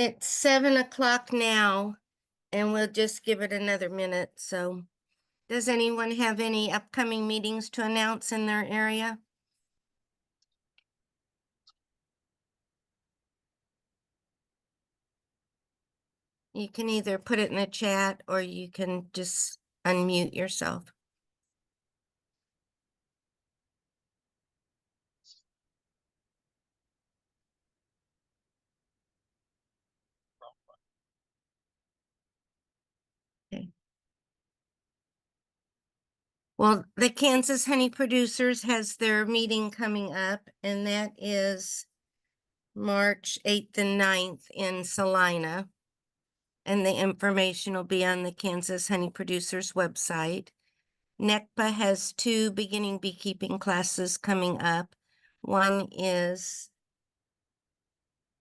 It's 7 o'clock now, and we'll just give it another minute. So, does anyone have any upcoming meetings to announce in their area? You can either put it in the chat or you can just unmute yourself. Okay. Well, the Kansas Honey Producers has their meeting coming up, and that is March 8th and 9th in Salina. And the information will be on the Kansas Honey Producers website. NECPA has 2 beginning beekeeping classes coming up. One is,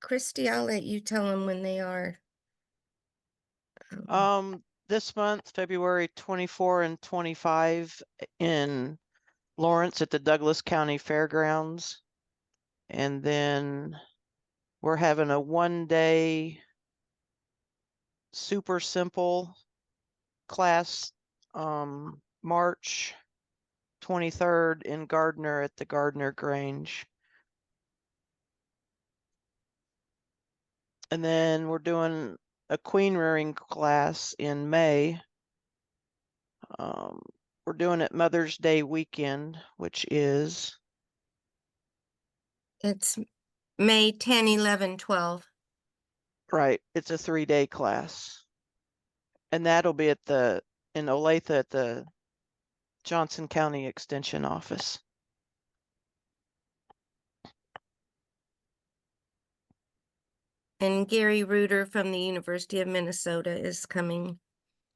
Kristi, I'll let you tell them when they are. This month, February 24 and 25 in Lawrence at the Douglas County Fairgrounds. And then we're having a 1-day super simple class, March 23rd in Gardner at the Gardner Grange. And then we're doing a queen rearing class in May. We're doing it Mother's Day weekend, which is? It's May 10, 11, 12. Right. It's a 3-day class. And that'll be in Olathe at the Johnson County Extension Office. And Gary Reuter from the University of Minnesota is coming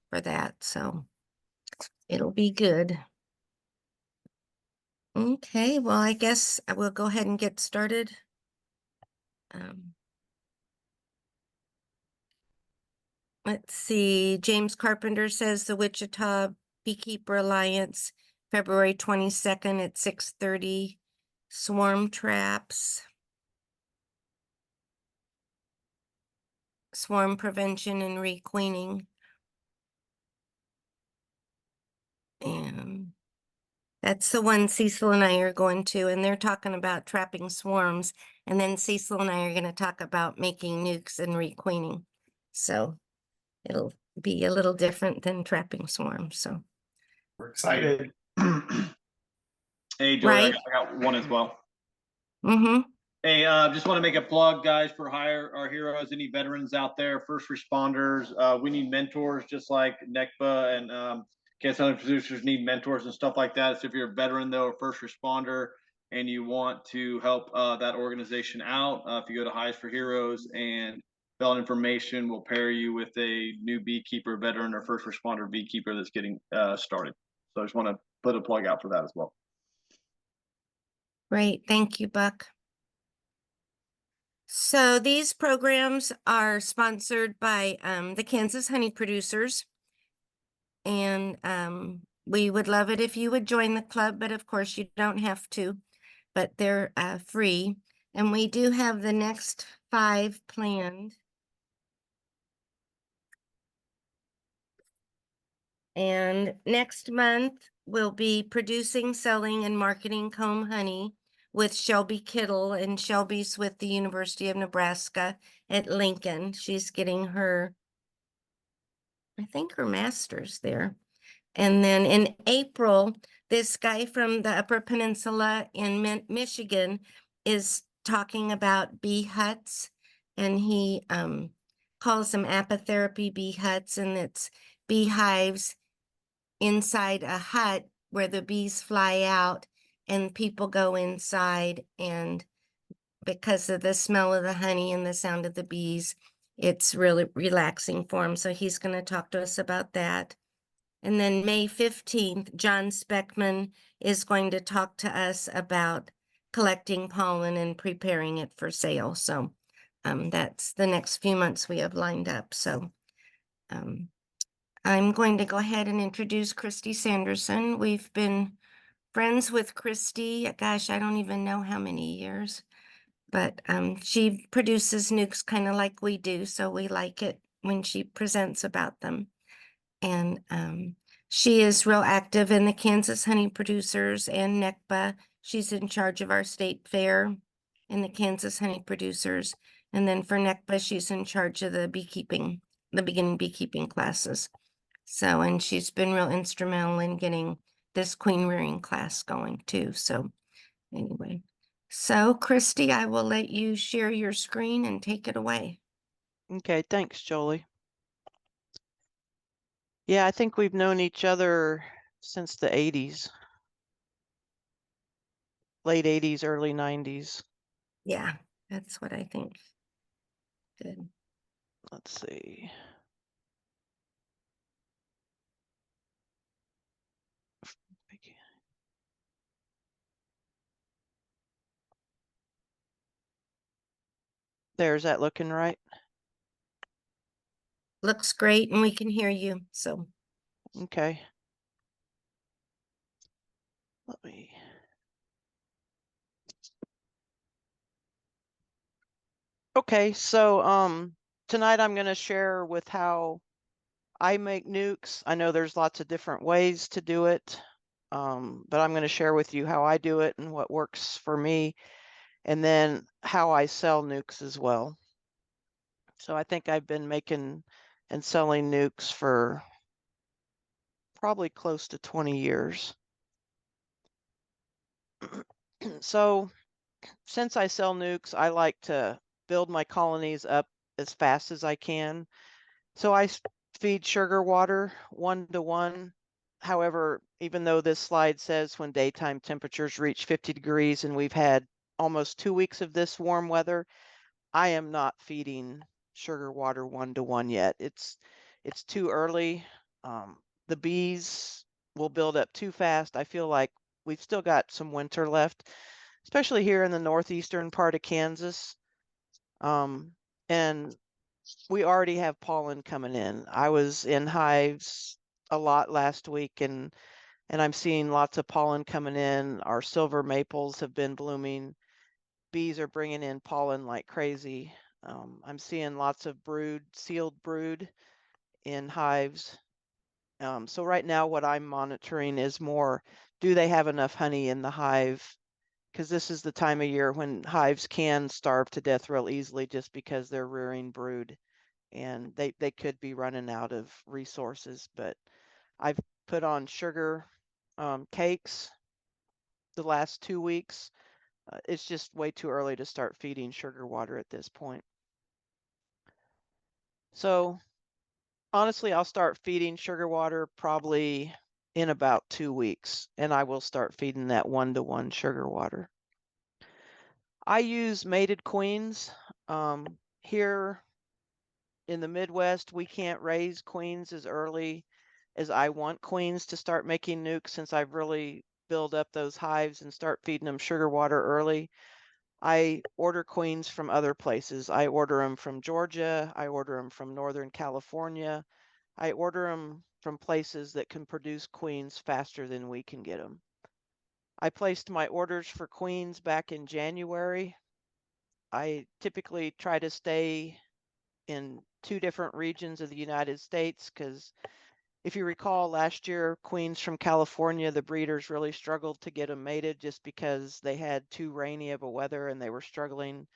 for that, so it'll be good. Okay, well, I guess I will go ahead and get started. Let's see, James Carpenter says the Wichita Beekeeper Alliance, February 22nd at 6:30, swarm traps, swarm prevention and requeening. And that's the one Cecil and I are going to, and they're talking about trapping swarms. And then Cecil and I are going to talk about making nukes and requeening. So it'll be a little different than trapping swarms. So we're excited. Hey, Joy, right? I got one as well. Mm-hmm. Hey, just want to make a plug, guys, for our heroes, any veterans out there, first responders. We need mentors, just like NECPA and Kansas Honey Producers need mentors and stuff like that. So if you're a veteran, though, or first responder, and you want to help that organization out, if you go to Highs for Heroes and fill out information, we'll pair you with a new beekeeper, veteran, or first responder beekeeper that's getting started. So I just want to put a plug out for that as well. Great, thank you, Buck. So these programs are sponsored by the Kansas Honey Producers. And we would love it if you would join the club, but of course you don't have to, but they're free. And we do have the next 5 planned. And next month we'll be producing, selling, and marketing comb honey with Shelby Kittle, and Shelby's with the University of Nebraska at Lincoln. She's getting her, I think, her master's there. And then in April, this guy from the Upper Peninsula in Michigan is talking about bee huts, and he calls them apitherapy bee huts, and it's beehives inside a hut where the bees fly out and people go inside, and because of the smell of the honey and the sound of the bees, it's really relaxing for him. So he's going to talk to us about that. And then May 15th, John Speckman is going to talk to us about collecting pollen and preparing it for sale. So that's the next few months we have lined up. So I'm going to go ahead and introduce Kristi Sanderson. We've been friends with Kristi, gosh, I don't even know how many years. But she produces nukes kind of like we do, so we like it when she presents about them. And she is real active in the Kansas Honey Producers and NECBA. She's in charge of our state fair in the Kansas Honey Producers. And then for NECBA, she's in charge of the beginning beekeeping classes. So, and she's been real instrumental in getting this queen rearing class going too. So anyway, so Kristi, I will let you share your screen and take it away. Okay, thanks, Jolie. Yeah, I think we've known each other since the 80s. Late 80s, early 90s. Yeah, that's what I think. Good. Let's see. There's that looking right? Looks great and we can hear you. So Okay. Let me. Okay, so tonight I'm going to share with how I make nukes. I know there's lots of different ways to do it, but I'm going to share with you how I do it and what works for me, and then how I sell nukes as well. So I think I've been making and selling nukes for probably close to 20 years. So since I sell nukes, I like to build my colonies up as fast as I can. So I feed sugar water 1-to-1. However, even though this slide says when daytime temperatures reach 50 degrees and we've had almost 2 weeks of this warm weather, I am not feeding sugar water 1-to-1 yet. It's too early. The bees will build up too fast. I feel like we've still got some winter left, especially here in the northeastern part of Kansas. And we already have pollen coming in. I was in hives a lot last week and I'm seeing lots of pollen coming in. Our silver maples have been blooming. Bees are bringing in pollen like crazy. I'm seeing lots of sealed brood in hives. So right now what I'm monitoring is more, do they have enough honey in the hive? Because this is the time of year when hives can starve to death real easily just because they're rearing brood. And they could be running out of resources, but I've put on sugar cakes the last 2 weeks. It's just way too early to start feeding sugar water at this point. So honestly, I'll start feeding sugar water probably in about 2 weeks, and I will start feeding that 1-to-1 sugar water. I use mated queens. Here in the Midwest, we can't raise queens as early as I want queens to start making nukes, since I've really built up those hives and start feeding them sugar water early. I order queens from other places. I order them from Georgia. I order them from Northern California. I order them from places that can produce queens faster than we can get them. I placed my orders for queens back in January. I typically try to stay in 2 different regions of the United States because if you recall last year, queens from California, the breeders really struggled to get them mated just because they had too rainy of a weather and they were struggling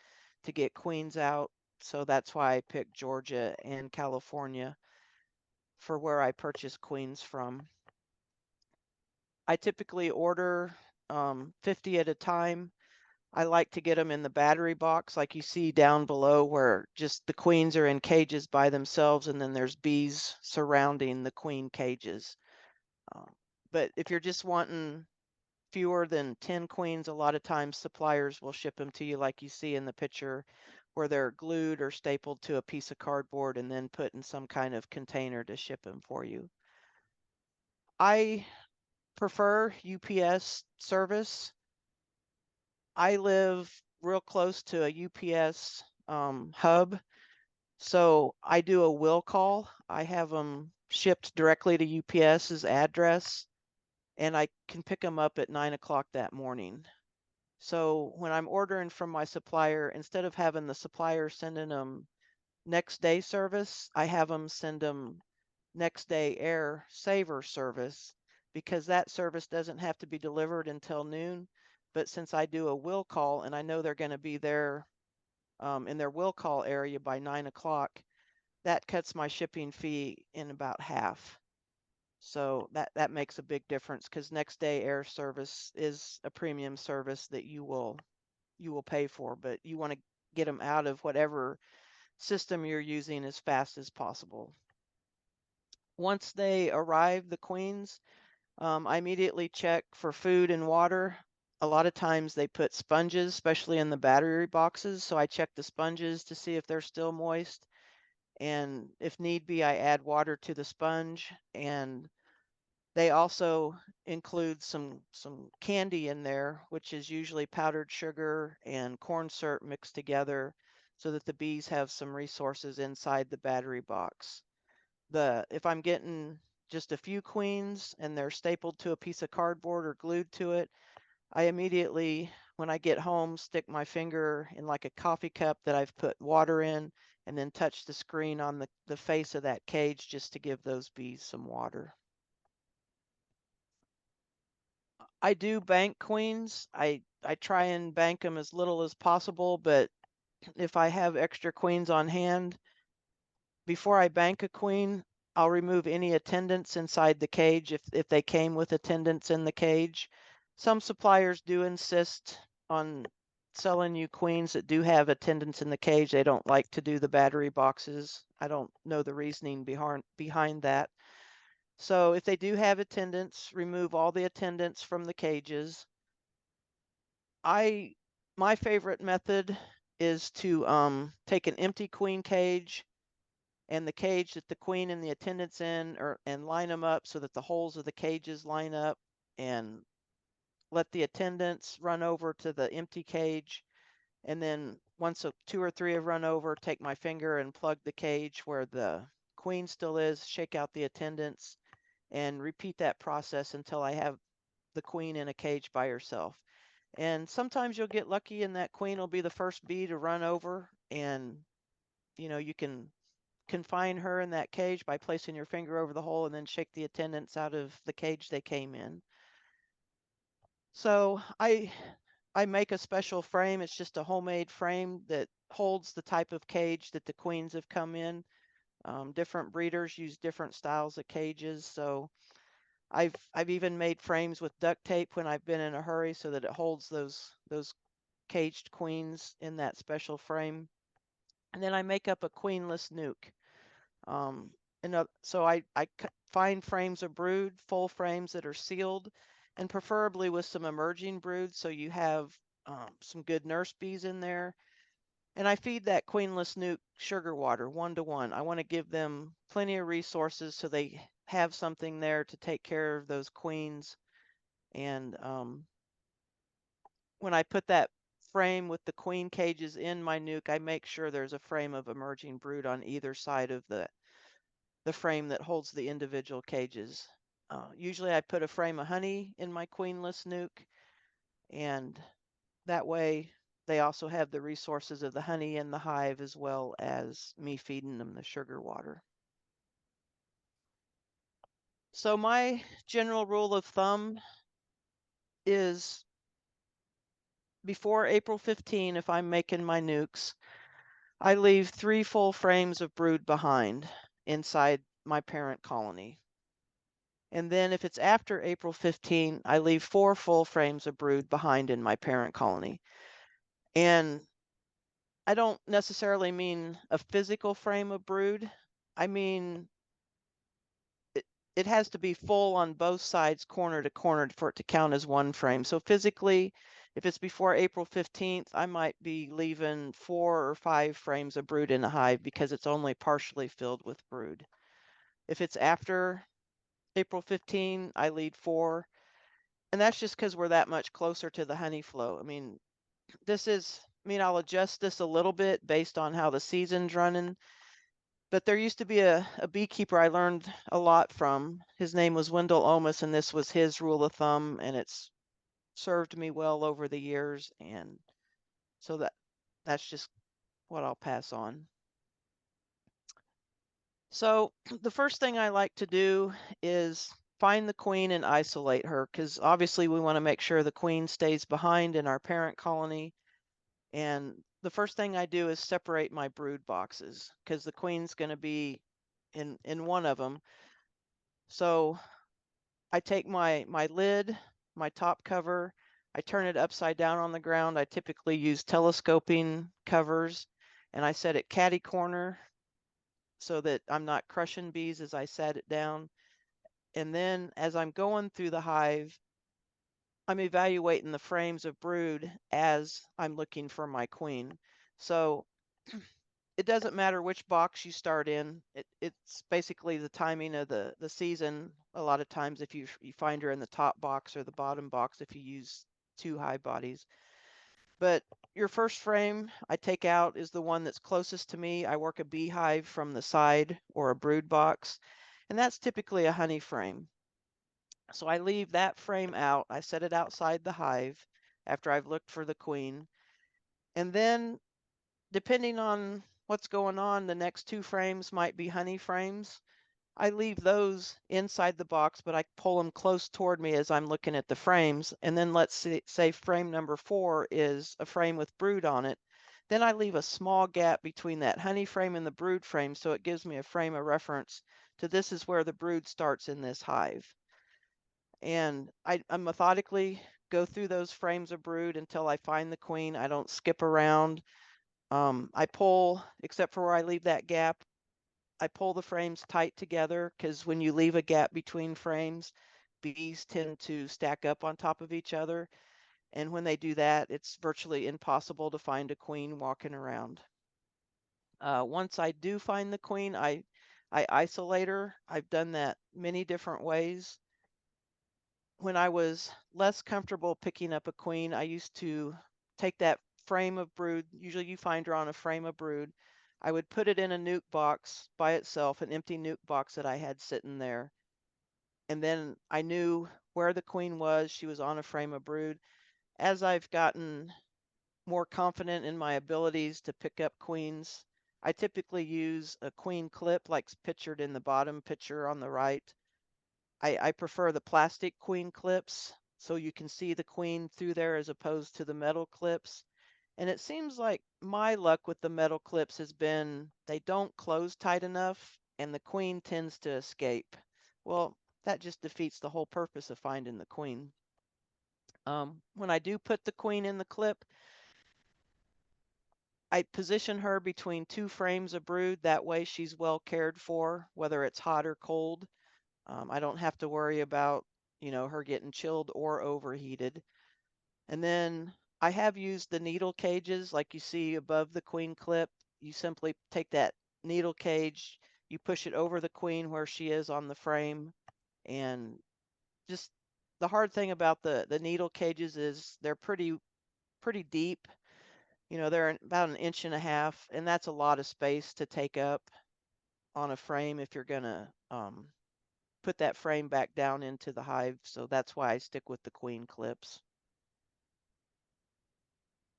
to get queens out. So that's why I picked Georgia and California for where I purchase queens from. I typically order 50 at a time. I like to get them in the battery box like you see down below, where just the queens are in cages by themselves and then there's bees surrounding the queen cages. But if you're just wanting fewer than 10 queens, a lot of times suppliers will ship them to you like you see in the picture, where they're glued or stapled to a piece of cardboard and then put in some kind of container to ship them for you. I prefer UPS service. I live real close to a UPS hub, so I do a will call. I have them shipped directly to UPS's address, and I can pick them up at 9 o'clock that morning. So when I'm ordering from my supplier, instead of having the supplier sending them next day service, I have them send them next day air saver service, because that service doesn't have to be delivered until noon. But since I do a will call and I know they're going to be there in their will call area by 9 o'clock, that cuts my shipping fee in about half. So that makes a big difference, because next day air service is a premium service that you will pay for, but you want to get them out of whatever system you're using as fast as possible. Once they arrive, the queens, I immediately check for food and water. A lot of times they put sponges, especially in the battery boxes. So I check the sponges to see if they're still moist. And if need be, I add water to the sponge. And they also include some candy in there, which is usually powdered sugar and corn syrup mixed together, so that the bees have some resources inside the battery box. If I'm getting just a few queens and they're stapled to a piece of cardboard or glued to it, I immediately, when I get home, stick my finger in like a coffee cup that I've put water in, and then touch the screen on the face of that cage just to give those bees some water. I do bank queens. I try and bank them as little as possible, but if I have extra queens on hand, before I bank a queen, I'll remove any attendants inside the cage if they came with attendants in the cage. Some suppliers do insist on selling you queens that do have attendants in the cage. They don't like to do the battery boxes. I don't know the reasoning behind that. So if they do have attendants, remove all the attendants from the cages. My favorite method is to take an empty queen cage and the cage that the queen and the attendants in, and line them up so that the holes of the cages line up, and let the attendants run over to the empty cage. And then once two or three have run over, take my finger and plug the cage where the queen still is, shake out the attendants, and repeat that process until I have the queen in a cage by herself. And sometimes you'll get lucky and that queen will be the first bee to run over, and you can confine her in that cage by placing your finger over the hole and then shake the attendants out of the cage they came in. So I make a special frame. It's just a homemade frame that holds the type of cage that the queens have come in. Different breeders use different styles of cages. So I've even made frames with duct tape when I've been in a hurry so that it holds those caged queens in that special frame. And then I make up a queenless nuke. So I find frames of brood, full frames that are sealed, and preferably with some emerging brood, so you have some good nurse bees in there. And I feed that queenless nuke sugar water 1-to-1. I want to give them plenty of resources so they have something there to take care of those queens. And when I put that frame with the queen cages in my nuke, I make sure there's a frame of emerging brood on either side of the frame that holds the individual cages. Usually I put a frame of honey in my queenless nuke, and that way they also have the resources of the honey in the hive as well as me feeding them the sugar water. So my general rule of thumb is before April 15, if I'm making my nukes, I leave 3 full frames of brood behind inside my parent colony. And then if it's after April 15, I leave 4 full frames of brood behind in my parent colony. And I don't necessarily mean a physical frame of brood. I mean, it has to be full on both sides, corner to corner, for it to count as one frame. So physically, if it's before April 15th, I might be leaving 4 or 5 frames of brood in a hive because it's only partially filled with brood. If it's after April 15, I leave 4. And that's just because we're that much closer to the honey flow. I mean, I'll adjust this a little bit based on how the season's running. But there used to be a beekeeper I learned a lot from. His name was Wendell Omis, and this was his rule of thumb, and it's served me well over the years, and so that's just what I'll pass on. So the first thing I like to do is find the queen and isolate her, because obviously we want to make sure the queen stays behind in our parent colony. And the first thing I do is separate my brood boxes, because the queen's going to be in one of them. So I take my lid, my top cover, I turn it upside down on the ground. I typically use telescoping covers, and I set it catty corner so that I'm not crushing bees as I set it down. And then as I'm going through the hive, I'm evaluating the frames of brood as I'm looking for my queen. So it doesn't matter which box you start in. It's basically the timing of the season. A lot of times if you find her in the top box or the bottom box if you use 2 hive bodies. But your first frame I take out is the one that's closest to me. I work a beehive from the side or a brood box, and that's typically a honey frame. So I leave that frame out. I set it outside the hive after I've looked for the queen. And then depending on what's going on, the next 2 frames might be honey frames. I leave those inside the box, but I pull them close toward me as I'm looking at the frames. And then let's say frame number 4 is a frame with brood on it. Then I leave a small gap between that honey frame and the brood frame, so it gives me a frame of reference to this is where the brood starts in this hive. And I methodically go through those frames of brood until I find the queen. I don't skip around. I pull, except for where I leave that gap, I pull the frames tight together, because when you leave a gap between frames, bees tend to stack up on top of each other. And when they do that, it's virtually impossible to find a queen walking around. Once I do find the queen, I isolate her. I've done that many different ways. When I was less comfortable picking up a queen, I used to take that frame of brood. Usually you find her on a frame of brood. I would put it in a nuke box by itself, an empty nuke box that I had sitting there. And then I knew where the queen was. She was on a frame of brood. As I've gotten more confident in my abilities to pick up queens, I typically use a queen clip like pictured in the bottom picture on the right. I prefer the plastic queen clips so you can see the queen through there as opposed to the metal clips. And it seems like my luck with the metal clips has been they don't close tight enough and the queen tends to escape. Well, that just defeats the whole purpose of finding the queen. When I do put the queen in the clip, I position her between 2 frames of brood. That way she's well cared for, whether it's hot or cold. I don't have to worry about, her getting chilled or overheated. And then I have used the needle cages like you see above the queen clip. You simply take that needle cage, you push it over the queen where she is on the frame. And just the hard thing about the needle cages is they're pretty deep. They're about 1.5 inches, and that's a lot of space to take up on a frame if you're gonna put that frame back down into the hive. So that's why I stick with the queen clips.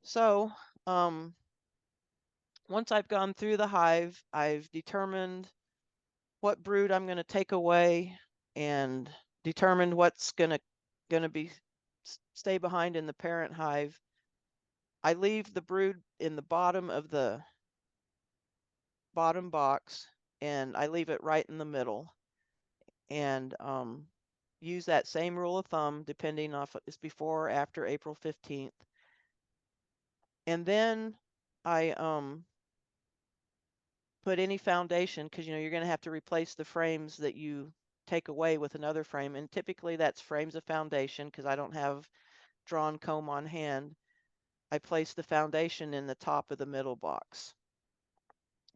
So once I've gone through the hive, I've determined what brood I'm going to take away and determined what's going to be stay behind in the parent hive. I leave the brood in the bottom of the bottom box and I leave it right in the middle, and use that same rule of thumb depending on if it's before or after April 15th. And then I put any foundation, because you're going to have to replace the frames that you take away with another frame, and typically that's frames of foundation because I don't have drawn comb on hand. I place the foundation in the top of the middle box,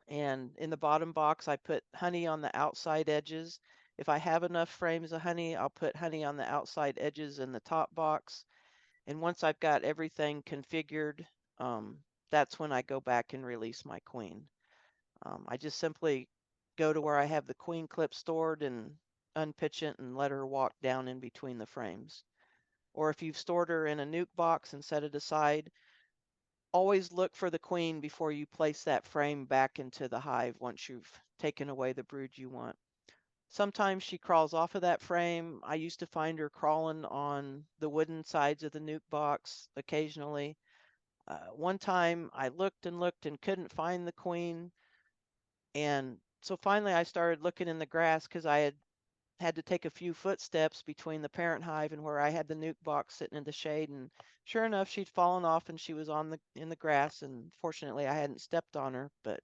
and in the bottom box I put honey on the outside edges. If I have enough frames of honey, I'll put honey on the outside edges in the top box. And once I've got everything configured, that's when I go back and release my queen. I just simply go to where I have the queen clip stored and unpitch it and let her walk down in between the frames. or if you've stored her in a nuke box and set it aside, always look for the queen before you place that frame back into the hive once you've taken away the brood you want. Sometimes she crawls off of that frame. I used to find her crawling on the wooden sides of the nuke box occasionally. One time I looked and looked and couldn't find the queen. And so finally I started looking in the grass because I had to take a few footsteps between the parent hive and where I had the nuke box sitting in the shade. And sure enough, she'd fallen off and she was in the grass. And fortunately I hadn't stepped on her, but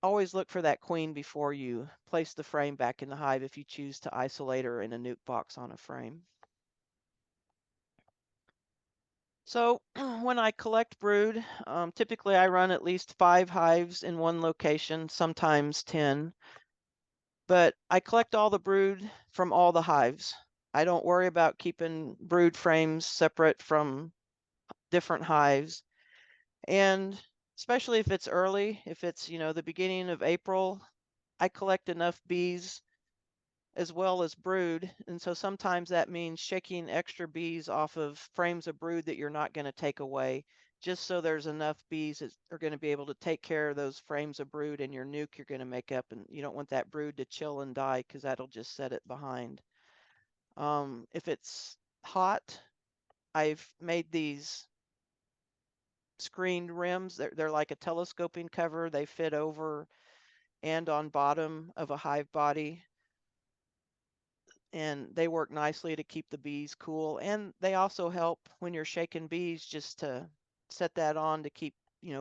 always look for that queen before you place the frame back in the hive if you choose to isolate her in a nuke box on a frame. So when I collect brood, typically I run at least 5 hives in one location, sometimes 10. But I collect all the brood from all the hives. I don't worry about keeping brood frames separate from different hives. And especially if it's early, if it's, the beginning of April, I collect enough bees as well as brood. And so sometimes that means shaking extra bees off of frames of brood that you're not going to take away, just so there's enough bees that are going to be able to take care of those frames of brood in your nuke you're going to make up. And you don't want that brood to chill and die because that'll just set it behind. If it's hot, I've made these screened rims. They're like a telescoping cover. They fit over and on bottom of a hive body. And they work nicely to keep the bees cool. And they also help when you're shaking bees, just to set that on to keep,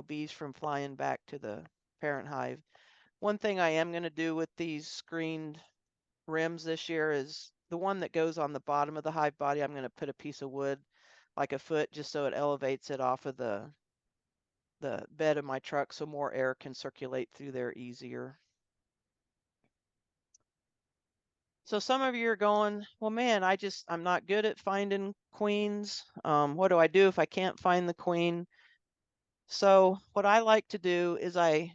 bees from flying back to the parent hive. One thing I am going to do with these screened rims this year is the one that goes on the bottom of the hive body. I'm going to put a piece of wood, like a foot, just so it elevates it off of the bed of my truck so more air can circulate through there easier. So some of you are going, well, man, I'm not good at finding queens. What do I do if I can't find the queen? So what I like to do is I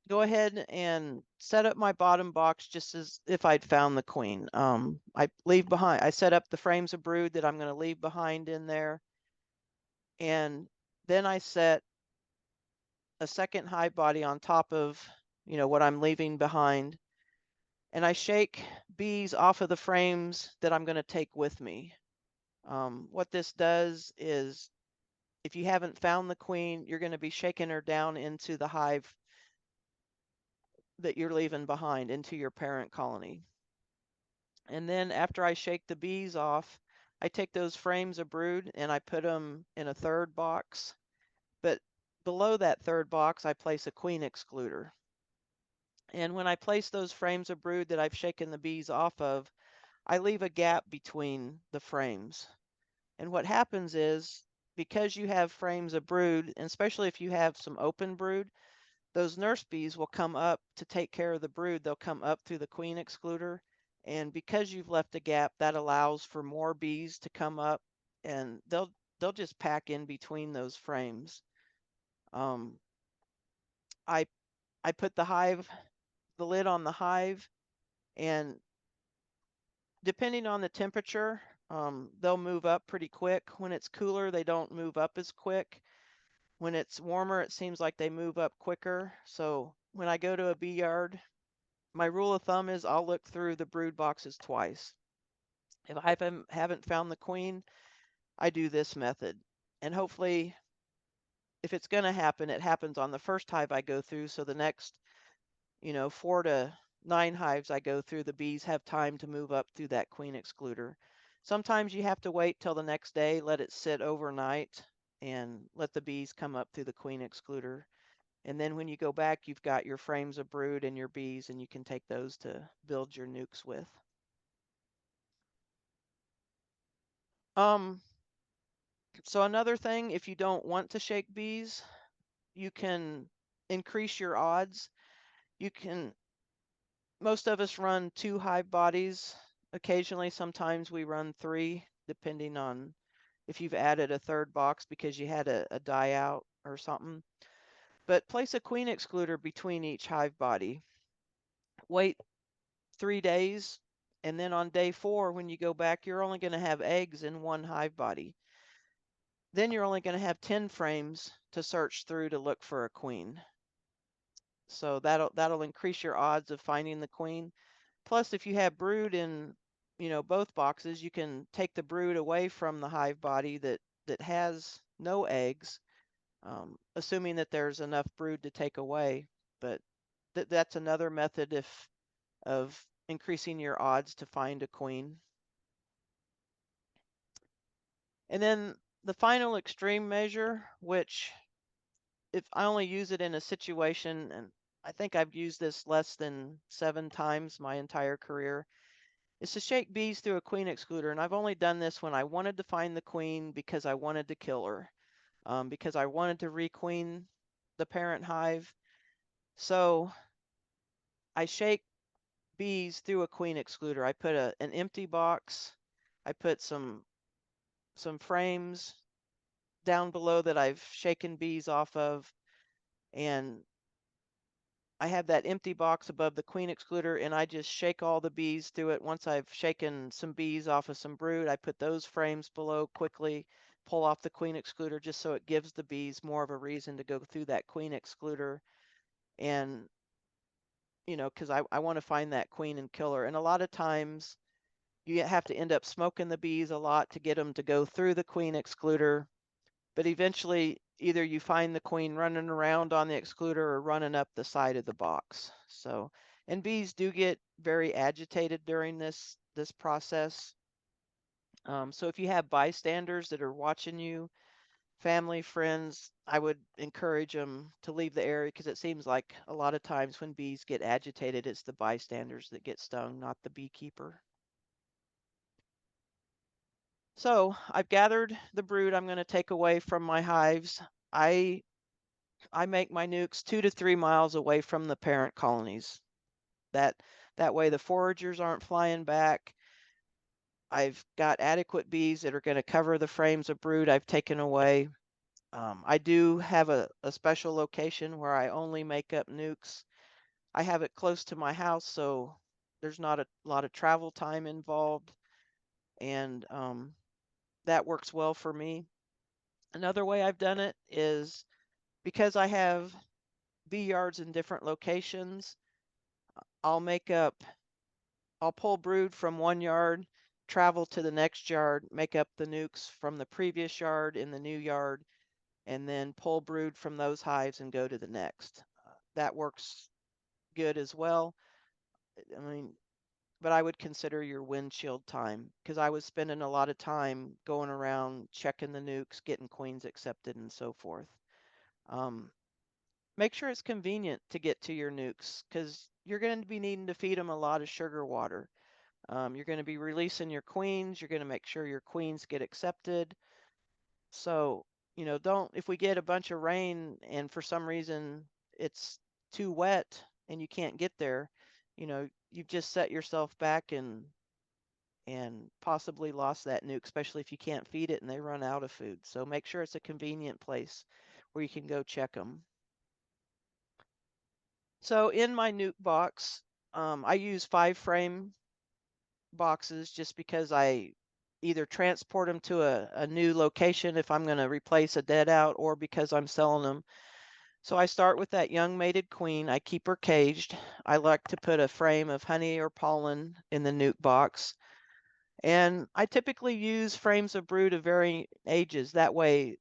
go ahead and set up my bottom box just as if I'd found the queen. I set up the frames of brood that I'm going to leave behind in there. And then I set a second hive body on top of, what I'm leaving behind. And I shake bees off of the frames that I'm going to take with me. What this does is, if you haven't found the queen, you're going to be shaking her down into the hive that you're leaving behind, into your parent colony. And then after I shake the bees off, I take those frames of brood and I put them in a third box. But below that third box, I place a queen excluder. And when I place those frames of brood that I've shaken the bees off of, I leave a gap between the frames. And what happens is, because you have frames of brood, and especially if you have some open brood, those nurse bees will come up to take care of the brood. They'll come up through the queen excluder. And because you've left a gap, that allows for more bees to come up, and they'll just pack in between those frames. I put the lid on the hive, and depending on the temperature, they'll move up pretty quick. When it's cooler, they don't move up as quick. When it's warmer, it seems like they move up quicker. So when I go to a bee yard, my rule of thumb is I'll look through the brood boxes twice. If I haven't found the queen, I do this method. And hopefully, if it's going to happen, it happens on the first hive I go through. So the next, 4 to 9 hives I go through, the bees have time to move up through that queen excluder. Sometimes you have to wait till the next day, let it sit overnight, and let the bees come up through the queen excluder. And then when you go back, you've got your frames of brood and your bees, and you can take those to build your nukes with. So another thing, if you don't want to shake bees, you can increase your odds. Most of us run 2 hive bodies. Occasionally, sometimes we run 3, depending on if you've added a third box because you had a die out or something. But place a queen excluder between each hive body. Wait 3 days And then on day 4, when you go back, you're only going to have eggs in one hive body. Then you're only going to have 10 frames to search through to look for a queen. So that'll increase your odds of finding the queen. Plus, if you have brood in, both boxes, you can take the brood away from the hive body that has no eggs, assuming that there's enough brood to take away. But that's another method of increasing your odds to find a queen. And then the final extreme measure, which if I only use it in a situation, and I think I've used this less than 7 times my entire career, is to shake bees through a queen excluder. And I've only done this when I wanted to find the queen because I wanted to kill her, because I wanted to requeen the parent hive. So I shake bees through a queen excluder. I put an empty box. I put some frames down below that I've shaken bees off of, and I have that empty box above the queen excluder, and I just shake all the bees through it. Once I've shaken some bees off of some brood, I put those frames below quickly, pull off the queen excluder just so it gives the bees more of a reason to go through that queen excluder. And, because I want to find that queen and kill her. And a lot of times you have to end up smoking the bees a lot to get them to go through the queen excluder. But eventually, either you find the queen running around on the excluder or running up the side of the box. So, and bees do get very agitated during this process. So if you have bystanders that are watching you, family, friends, I would encourage them to leave the area, because it seems like a lot of times when bees get agitated, it's the bystanders that get stung, not the beekeeper. So I've gathered the brood I'm going to take away from my hives. I make my nukes 2 to 3 miles away from the parent colonies. That way the foragers aren't flying back. I've got adequate bees that are going to cover the frames of brood I've taken away. I do have a special location where I only make up nukes. I have it close to my house, so there's not a lot of travel time involved, and that works well for me. Another way I've done it is because I have bee yards in different locations, I'll pull brood from one yard, travel to the next yard, make up the nukes from the previous yard in the new yard, and then pull brood from those hives and go to the next. That works good as well. I mean, but I would consider your windshield time, because I was spending a lot of time going around checking the nukes, getting queens accepted, and so forth. Make sure it's convenient to get to your nukes, because you're going to be needing to feed them a lot of sugar water. You're going to be releasing your queens. You're going to make sure your queens get accepted. So, if we get a bunch of rain and for some reason it's too wet and you can't get there, you've just set yourself back and possibly lost that nuke, especially if you can't feed it and they run out of food. So make sure it's a convenient place where you can go check them. So in my nuke box, I use 5-frame boxes just because I either transport them to a new location if I'm going to replace a dead out, or because I'm selling them. So I start with that young mated queen. I keep her caged. I like to put a frame of honey or pollen in the nuke box. And I typically use frames of brood of varying ages. That way,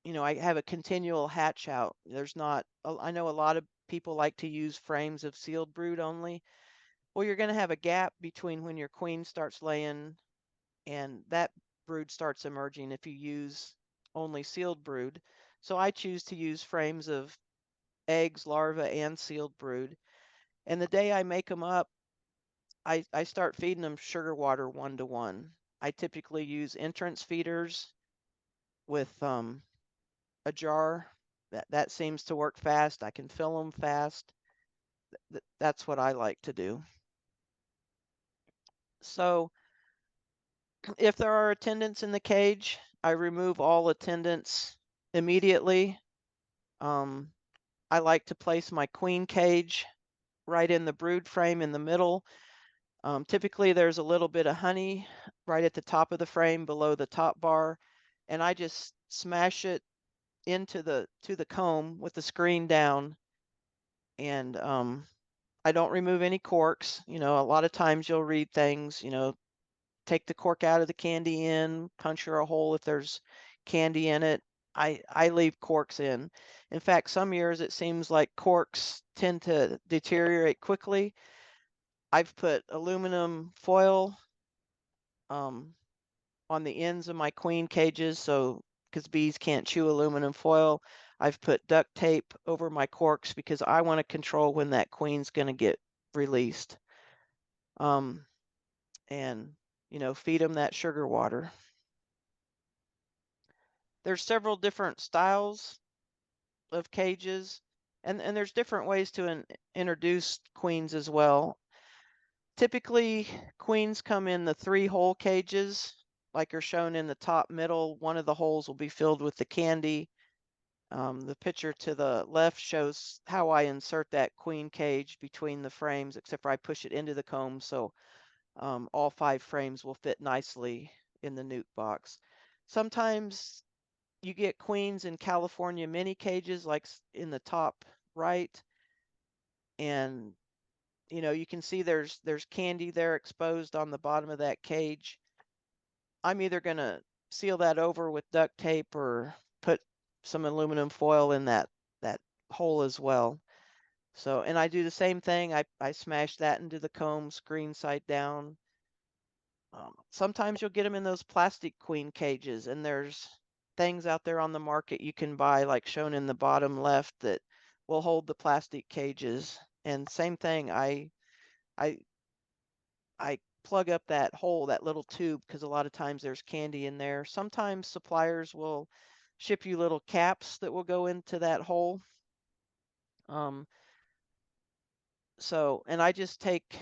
I have a continual hatch out. I know a lot of people like to use frames of sealed brood only. Well, you're going to have a gap between when your queen starts laying and that brood starts emerging if you use only sealed brood. So I choose to use frames of eggs, larvae, and sealed brood. And the day I make them up, I start feeding them sugar water 1-to-1. I typically use entrance feeders with a jar. That seems to work fast. I can fill them fast. That's what I like to do. So if there are attendants in the cage, I remove all attendants immediately. I like to place my queen cage right in the brood frame in the middle. Typically there's a little bit of honey right at the top of the frame below the top bar, and I just smash it into the comb with the screen down, and I don't remove any corks. You know, a lot of times you'll read things, you know, take the cork out of the candy in, puncture a hole if there's candy in it. I leave corks in. In fact, some years it seems like corks tend to deteriorate quickly. I've put aluminum foil on the ends of my queen cages, so because bees can't chew aluminum foil. I've put duct tape over my corks because I want to control when that queen's going to get released. And, you know, feed them that sugar water. There's several different styles of cages, and there's different ways to introduce queens as well. Typically, queens come in the 3-hole cages, like are shown in the top middle. One of the holes will be filled with the candy. The picture to the left shows how I insert that queen cage between the frames, except for I push it into the comb, so all 5 frames will fit nicely in the nuke box. Sometimes you get queens in California mini cages, like in the top right, and you know, you can see there's candy there exposed on the bottom of that cage. I'm either going to seal that over with duct tape or put some aluminum foil in that hole as well. So, and I do the same thing. I smash that into the comb, screen side down. Sometimes you'll get them in those plastic queen cages, and there's things out there on the market you can buy, like shown in the bottom left, that will hold the plastic cages. And same thing, I plug up that hole, that little tube, because a lot of times there's candy in there. Sometimes suppliers will ship you little caps that will go into that hole. So, and I just take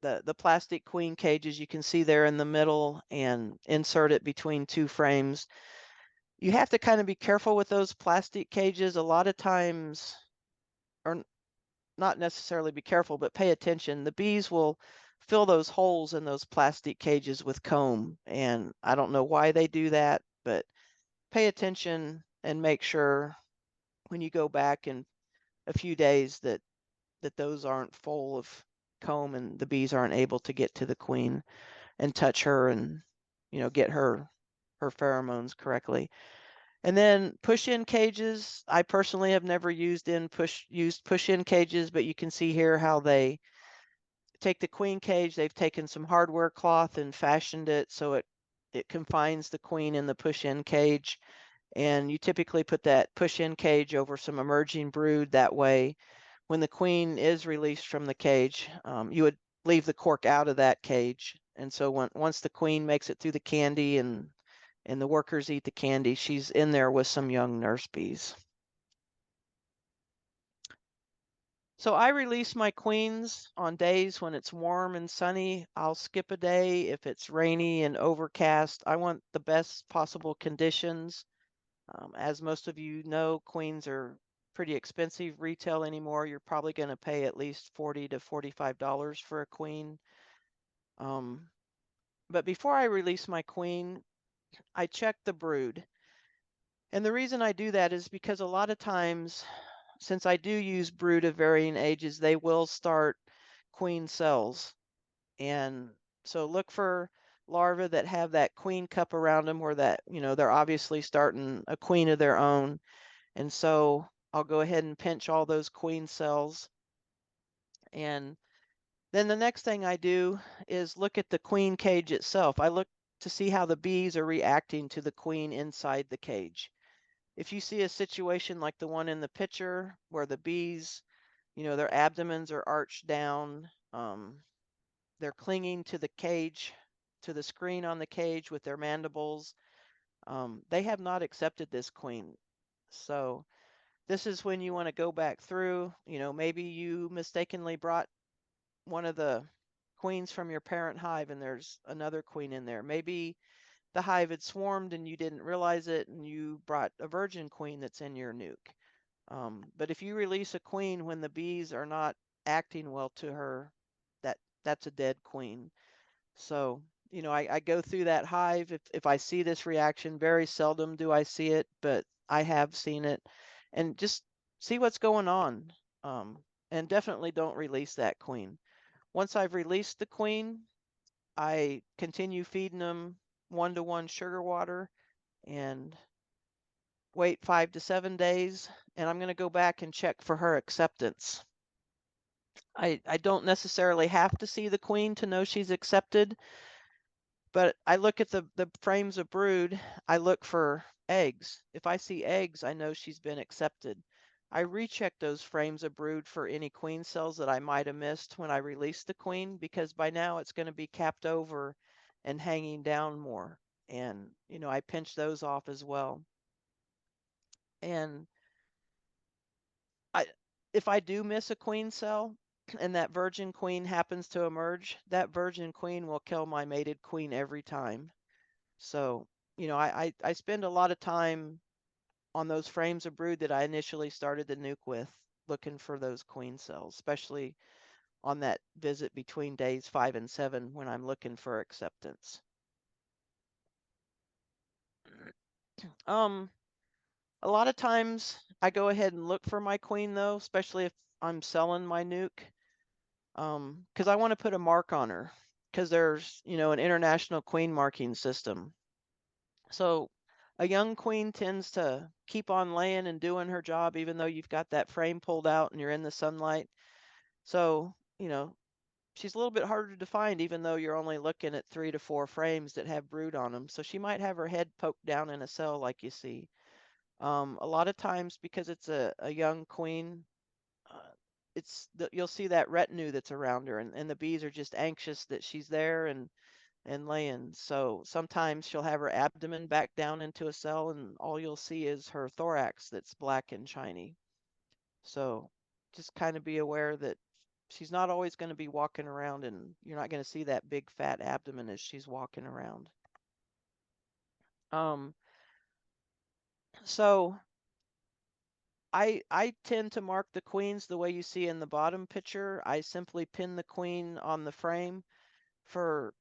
the plastic queen cages you can see there in the middle and insert it between 2 frames. You have to kind of be careful with those plastic cages. A lot of times, or not necessarily be careful, but pay attention. The bees will fill those holes in those plastic cages with comb, and I don't know why they do that, but pay attention and make sure when you go back in a few days that those aren't full of comb and the bees aren't able to get to the queen and touch her and, you know, get her pheromones correctly. And then push-in cages, I personally have never used push-in cages, but you can see here how they take the queen cage. They've taken some hardware cloth and fashioned it so it confines the queen in the push-in cage. And you typically put that push-in cage over some emerging brood. That way, when the queen is released from the cage, you would leave the cork out of that cage. And so once the queen makes it through the candy and the workers eat the candy, she's in there with some young nurse bees. So I release my queens on days when it's warm and sunny. I'll skip a day if it's rainy and overcast. I want the best possible conditions. As most of you know, queens are pretty expensive retail anymore. You're probably going to pay at least $40 to $45 for a queen. But before I release my queen, I check the brood. And the reason I do that is because a lot of times, since I do use brood of varying ages, they will start queen cells. And so look for larvae that have that queen cup around them where that, you know, they're obviously starting a queen of their own. And so I'll go ahead and pinch all those queen cells. And then the next thing I do is look at the queen cage itself. I look to see how the bees are reacting to the queen inside the cage. If you see a situation like the one in the picture where the bees, you know, their abdomens are arched down, they're clinging to the cage, to the screen on the cage with their mandibles, they have not accepted this queen. So this is when you want to go back through, you know, maybe you mistakenly brought one of the queens from your parent hive and there's another queen in there. Maybe the hive had swarmed and you didn't realize it and you brought a virgin queen that's in your nuke. But if you release a queen when the bees are not acting well to her, that's a dead queen. So, I go through that hive. If I see this reaction, very seldom do I see it, but I have seen it, and just see what's going on. And definitely don't release that queen. Once I've released the queen, I continue feeding them 1-to-1 sugar water and wait 5 to 7 days, and I'm going to go back and check for her acceptance. I don't necessarily have to see the queen to know she's accepted, but I look at the frames of brood, I look for eggs. If I see eggs, I know she's been accepted. I recheck those frames of brood for any queen cells that I might have missed when I released the queen, because by now it's going to be capped over and hanging down more. And, I pinch those off as well. And if I do miss a queen cell and that virgin queen happens to emerge, that virgin queen will kill my mated queen every time. So, I spend a lot of time on those frames of brood that I initially started the nuke with, looking for those queen cells, especially on that visit between days 5 and 7 when I'm looking for acceptance. A lot of times I go ahead and look for my queen though, especially if I'm selling my nuke, because I want to put a mark on her, because there's, an international queen marking system. So a young queen tends to keep on laying and doing her job, even though you've got that frame pulled out and you're in the sunlight. So, she's a little bit harder to find, even though you're only looking at 3 to 4 frames that have brood on them. So she might have her head poked down in a cell like you see. A lot of times, because it's a young queen, you'll see that retinue that's around her, and the bees are just anxious that she's there and laying. So sometimes she'll have her abdomen back down into a cell, and all you'll see is her thorax that's black and shiny. So just kind of be aware that she's not always going to be walking around, and you're not going to see that big fat abdomen as she's walking around. So I tend to mark the queens the way you see in the bottom picture. I simply pin the queen on the frame. For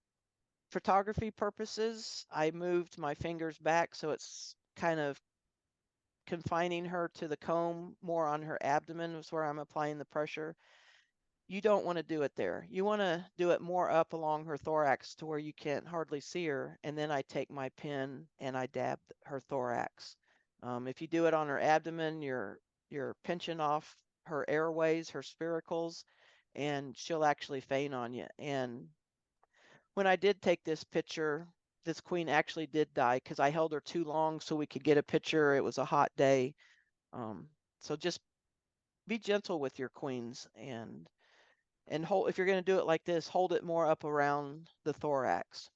photography purposes, I moved my fingers back so it's kind of confining her to the comb more on her abdomen, is where I'm applying the pressure. You don't want to do it there. You want to do it more up along her thorax to where you can't hardly see her, and then I take my pin and I dab her thorax. If you do it on her abdomen, you're pinching off her airways, her spiracles, and she'll actually faint on you. And when I did take this picture, this queen actually did die because I held her too long so we could get a picture. It was a hot day. So just be gentle with your queens, and hold, if you're going to do it like this, hold it more up around the thorax.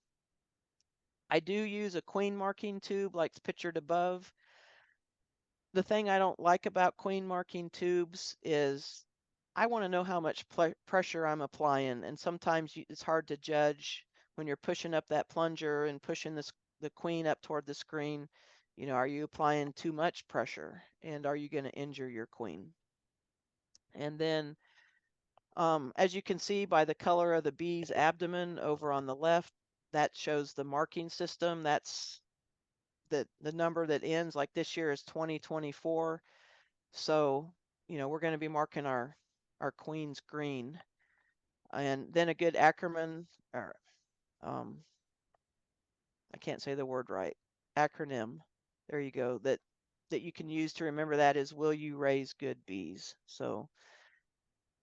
I do use a queen marking tube like pictured above. The thing I don't like about queen marking tubes is I want to know how much pressure I'm applying, and sometimes it's hard to judge when you're pushing up that plunger and pushing the queen up toward the screen. Are you applying too much pressure, and are you going to injure your queen? And then as you can see by the color of the bee's abdomen over on the left, that shows the marking system. That's the number that ends, like this year is 2024. So, we're going to be marking our queens green. And then a good acronym, or I can't say the word right, acronym, there you go, that you can use to remember that is, will you raise good bees? So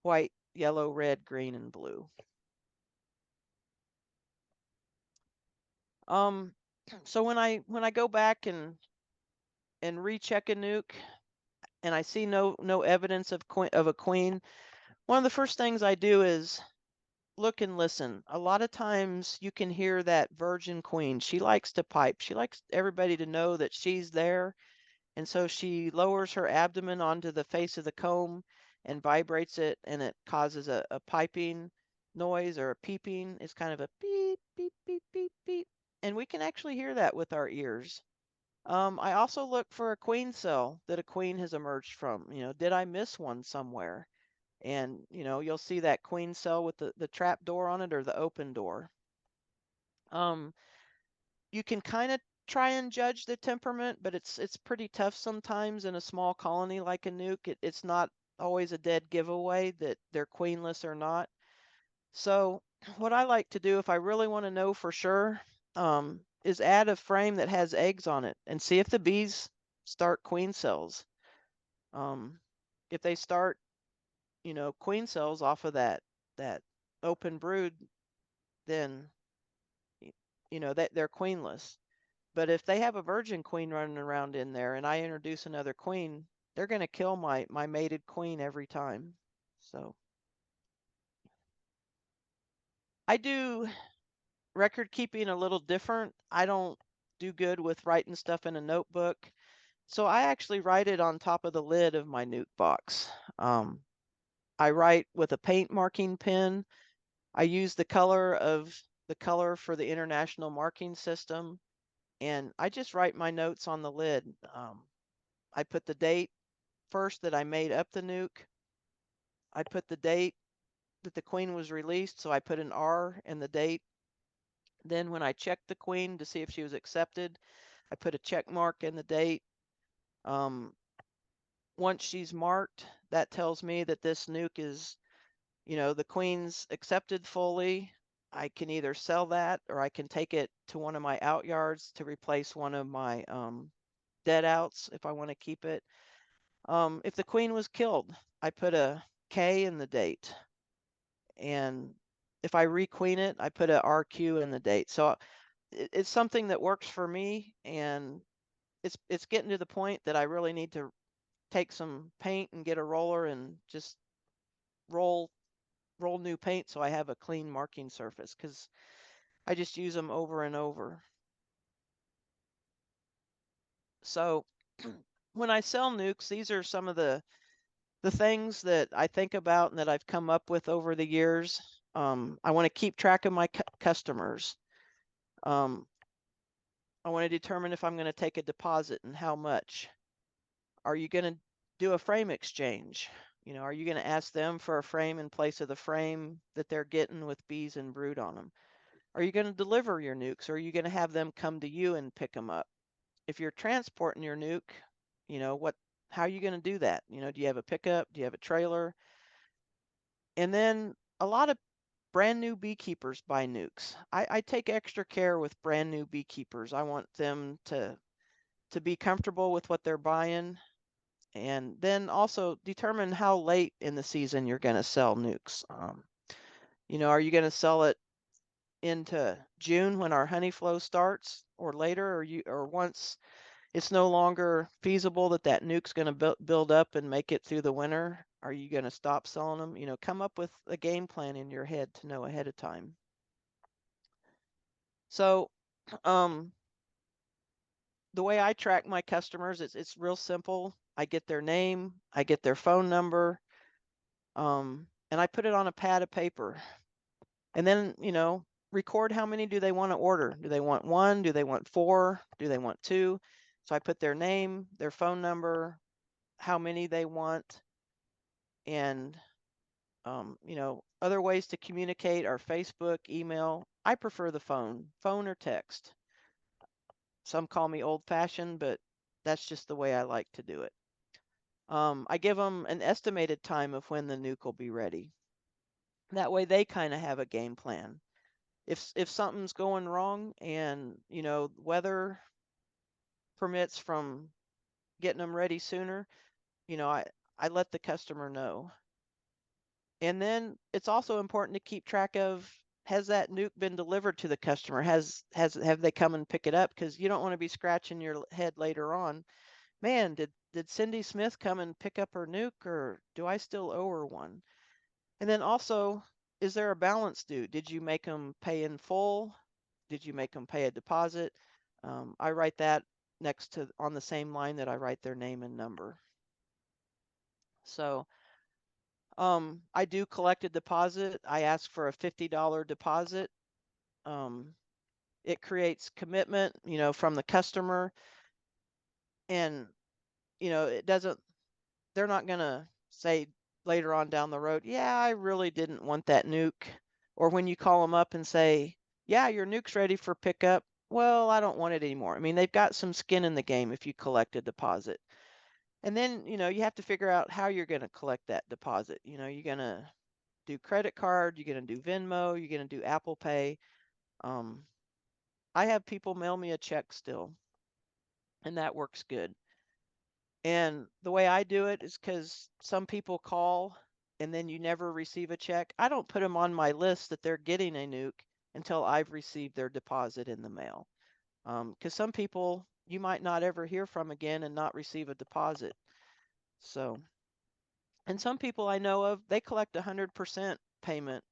white, yellow, red, green, and blue. So when I go back and recheck a nuke and I see no evidence of a queen, one of the first things I do is look and listen. A lot of times you can hear that virgin queen. She likes to pipe. She likes everybody to know that she's there. And so she lowers her abdomen onto the face of the comb and vibrates it, and it causes a piping noise, or a peeping. It's kind of a beep, beep, beep, beep, beep. And we can actually hear that with our ears. I also look for a queen cell that a queen has emerged from. Did I miss one somewhere? And, you know, you'll see that queen cell with the trap door on it or the open door. You can kind of try and judge the temperament, but it's pretty tough sometimes in a small colony like a nuke. It's not always a dead giveaway that they're queenless or not. So what I like to do if I really want to know for sure, is add a frame that has eggs on it and see if the bees start queen cells. If they start, you know, queen cells off of that open brood, then you know that they're queenless. But if they have a virgin queen running around in there and I introduce another queen, they're going to kill my mated queen every time. So I do record keeping a little different. I don't do good with writing stuff in a notebook. So I actually write it on top of the lid of my nuke box. I write with a paint marking pen. I use the color for the international marking system. And I just write my notes on the lid. I put the date first that I made up the nuke. I put the date that the queen was released, so I put an R in the date. Then when I checked the queen to see if she was accepted, I put a check mark in the date. Once she's marked, that tells me that this nuke is, you know, the queen's accepted fully. I can either sell that or I can take it to one of my out yards to replace one of my dead outs if I want to keep it. If the queen was killed, I put a K in the date. And if I requeen it, I put a RQ in the date. So it's something that works for me, and it's getting to the point that I really need to take some paint and get a roller and just roll new paint so I have a clean marking surface, because I just use them over and over. So when I sell nukes, these are some of the things that I think about and that I've come up with over the years. I want to keep track of my customers. I want to determine if I'm going to take a deposit and how much. Are you going to do a frame exchange? You know, are you going to ask them for a frame in place of the frame that they're getting with bees and brood on them? Are you going to deliver your nukes, or are you going to have them come to you and pick them up? If you're transporting your nuke, you know, how are you going to do that? You know, do you have a pickup? Do you have a trailer? And then a lot of brand new beekeepers buy nukes. I take extra care with brand new beekeepers. I want them to be comfortable with what they're buying, and then also determine how late in the season you're going to sell nukes. You know, are you going to sell it into June when our honey flow starts, or later, or once it's no longer feasible that nuke's going to build up and make it through the winter? Are you going to stop selling them? You know, come up with a game plan in your head to know ahead of time. So, the way I track my customers, it's real simple. I get their name, I get their phone number, and I put it on a pad of paper. And then, you know, record how many do they want to order. Do they want 1? Do they want 4? Do they want 2? So I put their name, their phone number, how many they want, and you know, other ways to communicate are Facebook, email. I prefer the phone or text. Some call me old-fashioned, but that's just the way I like to do it. I give them an estimated time of when the nuke will be ready. That way they kind of have a game plan. If something's going wrong and, you know, weather permits from getting them ready sooner, you know, I let the customer know. And then it's also important to keep track of, has that nuke been delivered to the customer? Have they come and pick it up? Because you don't want to be scratching your head later on. Man, did Cindy Smith come and pick up her nuke, or do I still owe her one? And then also, is there a balance due? Did you make them pay in full? Did you make them pay a deposit? I write that next to, on the same line that I write their name and number. So I do collect a deposit. I ask for a $50 deposit. It creates commitment, you know, from the customer, and, you know, they're not going to say, later on down the road, yeah, I really didn't want that nuke. Or when you call them up and say, yeah, your nuke's ready for pickup. Well, I don't want it anymore. I mean, they've got some skin in the game if you collect a deposit. And then, you have to figure out how you're going to collect that deposit. You're going to do credit card, you're going to do Venmo, you're going to do Apple Pay. I have people mail me a check still, and that works good. And the way I do it is because some people call and then you never receive a check. I don't put them on my list that they're getting a nuke until I've received their deposit in the mail. Because some people you might not ever hear from again and not receive a deposit. So, and some people I know of, they collect 100% payment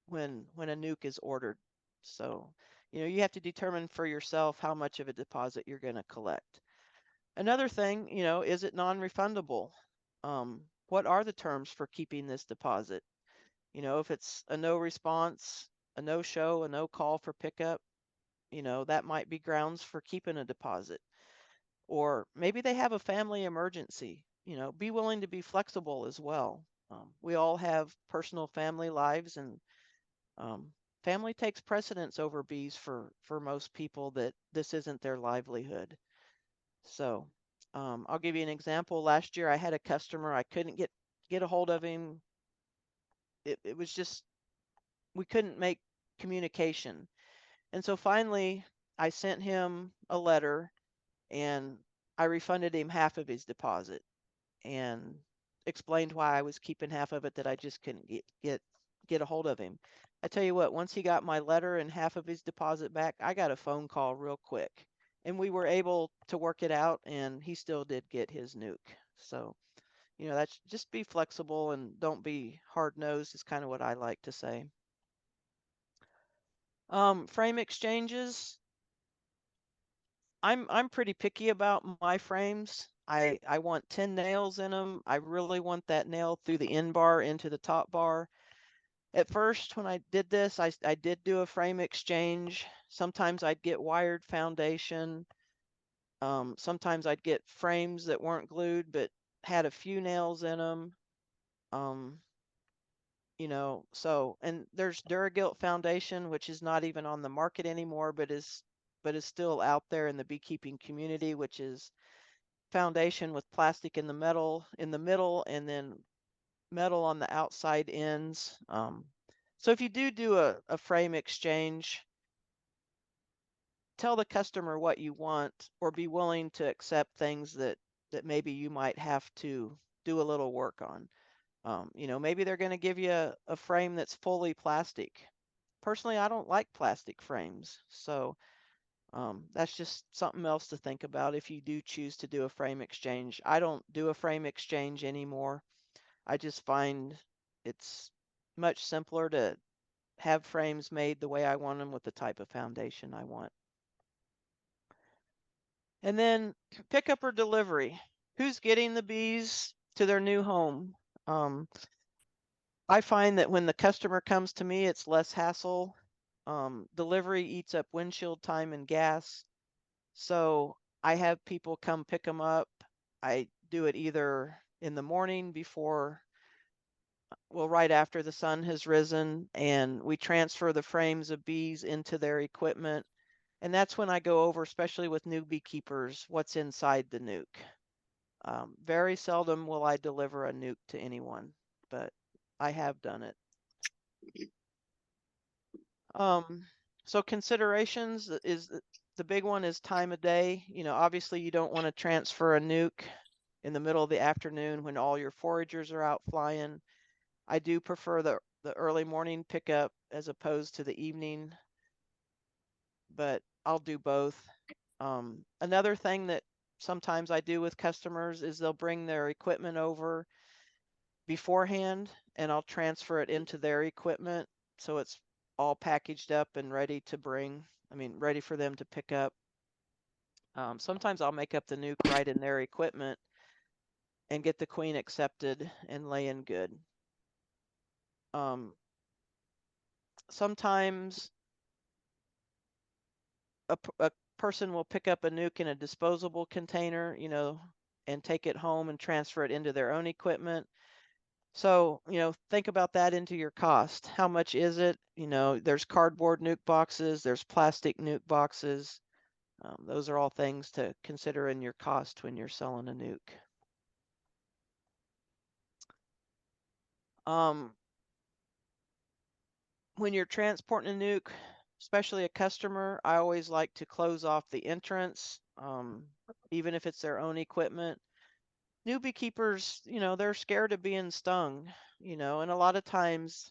when a nuke is ordered. So, you have to determine for yourself how much of a deposit you're going to collect. Another thing, is it non-refundable? What are the terms for keeping this deposit? If it's a no response, a no show, a no call for pickup, that might be grounds for keeping a deposit. Or maybe they have a family emergency, be willing to be flexible as well. We all have personal family lives, and family takes precedence over bees for most people that this isn't their livelihood. So I'll give you an example. Last year I had a customer, I couldn't get a hold of him. It was just, we couldn't make communication. And so finally I sent him a letter and I refunded him half of his deposit and explained why I was keeping half of it, that I just couldn't get a hold of him. I tell you what, once he got my letter and half of his deposit back, I got a phone call real quick. And we were able to work it out, and he still did get his nuke. So, that's just be flexible and don't be hard-nosed is kind of what I like to say. Frame exchanges. I'm pretty picky about my frames. I want 10 nails in them. I really want that nail through the end bar into the top bar. At first, when I did this, I did do a frame exchange. Sometimes I'd get wired foundation. Sometimes I'd get frames that weren't glued but had a few nails in them. So, and there's Duragilt foundation, which is not even on the market anymore, but is still out there in the beekeeping community, which is foundation with plastic in the middle, and then metal on the outside ends. So if you do a frame exchange, tell the customer what you want, or be willing to accept things that maybe you might have to do a little work on. Maybe they're going to give you a frame that's fully plastic. Personally, I don't like plastic frames. So that's just something else to think about if you do choose to do a frame exchange. I don't do a frame exchange anymore. I just find it's much simpler to have frames made the way I want them with the type of foundation I want. And then pickup or delivery. Who's getting the bees to their new home? I find that when the customer comes to me, it's less hassle. Delivery eats up windshield time and gas. So I have people come pick them up. I do it either in the morning right after the sun has risen, and we transfer the frames of bees into their equipment. And that's when I go over, especially with new beekeepers, what's inside the nuke. Very seldom will I deliver a nuke to anyone, but I have done it. So considerations is the big one is time of day. Obviously you don't want to transfer a nuke in the middle of the afternoon when all your foragers are out flying. I do prefer the early morning pickup as opposed to the evening, but I'll do both. Another thing that sometimes I do with customers is they'll bring their equipment over beforehand and I'll transfer it into their equipment so it's all packaged up and ready to ready for them to pick up. Sometimes I'll make up the nuke right in their equipment and get the queen accepted and laying good. Sometimes a person will pick up a nuke in a disposable container, and take it home and transfer it into their own equipment. So, think about that into your cost. How much is it? There's cardboard nuke boxes, there's plastic nuke boxes. Those are all things to consider in your cost when you're selling a nuke. When you're transporting a nuke, especially a customer, I always like to close off the entrance, even if it's their own equipment. New beekeepers, they're scared of being stung, and a lot of times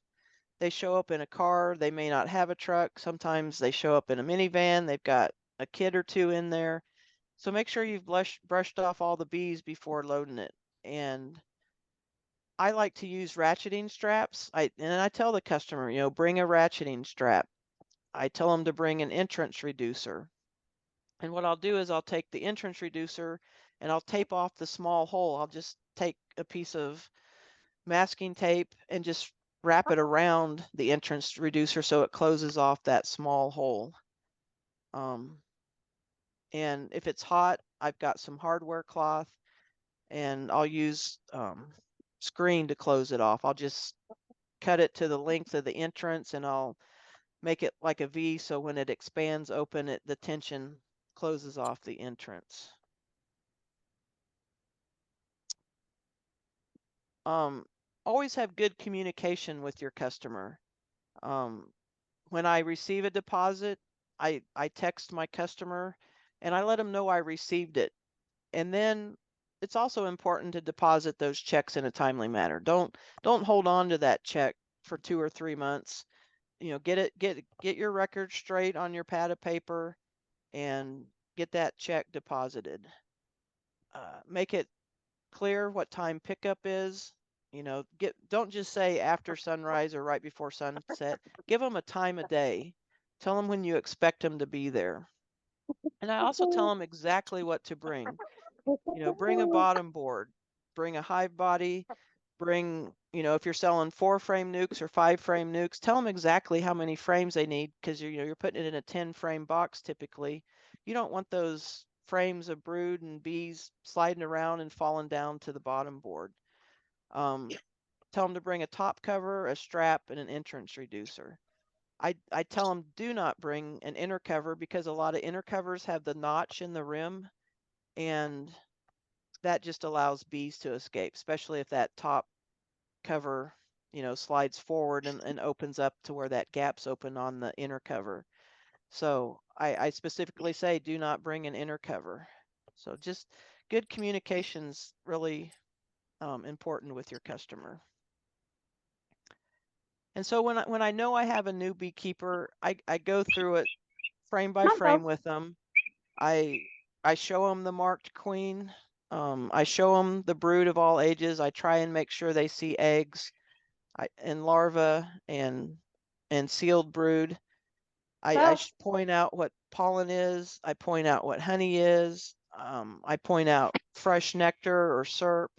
they show up in a car, they may not have a truck. Sometimes they show up in a minivan, they've got a kid or two in there. So make sure you've brushed off all the bees before loading it. And I like to use ratcheting straps. I tell the customer, bring a ratcheting strap. I tell them to bring an entrance reducer. And what I'll do is I'll take the entrance reducer and I'll tape off the small hole. I'll just take a piece of masking tape and just wrap it around the entrance reducer so it closes off that small hole. And if it's hot, I've got some hardware cloth and I'll use screen to close it off. I'll just cut it to the length of the entrance and I'll make it like a V so when it expands open, the tension closes off the entrance. Always have good communication with your customer. When I receive a deposit, I text my customer and I let them know I received it. And then it's also important to deposit those checks in a timely manner. Don't hold on to that check for 2 or 3 months. Get your record straight on your pad of paper and get that check deposited. Make it clear what time pickup is. Don't just say after sunrise or right before sunset. Give them a time of day. Tell them when you expect them to be there. And I also tell them exactly what to bring. Bring a bottom board, bring a hive body, bring, if you're selling 4-frame nukes or 5-frame nukes, tell them exactly how many frames they need because you're putting it in a 10-frame box typically. You don't want those frames of brood and bees sliding around and falling down to the bottom board. Tell them to bring a top cover, a strap, and an entrance reducer. I tell them do not bring an inner cover because a lot of inner covers have the notch in the rim and that just allows bees to escape, especially if that top cover, slides forward and opens up to where that gap's open on the inner cover. So I specifically say do not bring an inner cover. So just good communication's really important with your customer. And so when I know I have a new beekeeper, I go through it frame by frame with them. I show them the marked queen. I show them the brood of all ages. I try and make sure they see eggs and larvae and sealed brood. I point out what pollen is. I point out what honey is. I point out fresh nectar or syrup.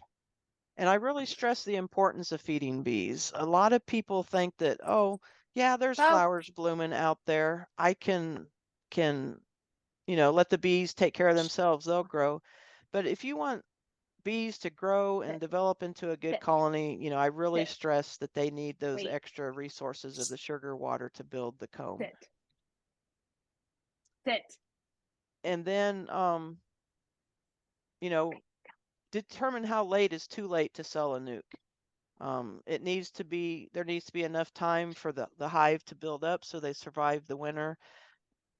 And I really stress the importance of feeding bees. A lot of people think that, oh, yeah, there's flowers blooming out there. I can let the bees take care of themselves. They'll grow. But if you want bees to grow and develop into a good colony, I really stress that they need those extra resources of the sugar water to build the comb. Sit. And then, determine how late is too late to sell a nuke. There needs to be enough time for the hive to build up so they survive the winter.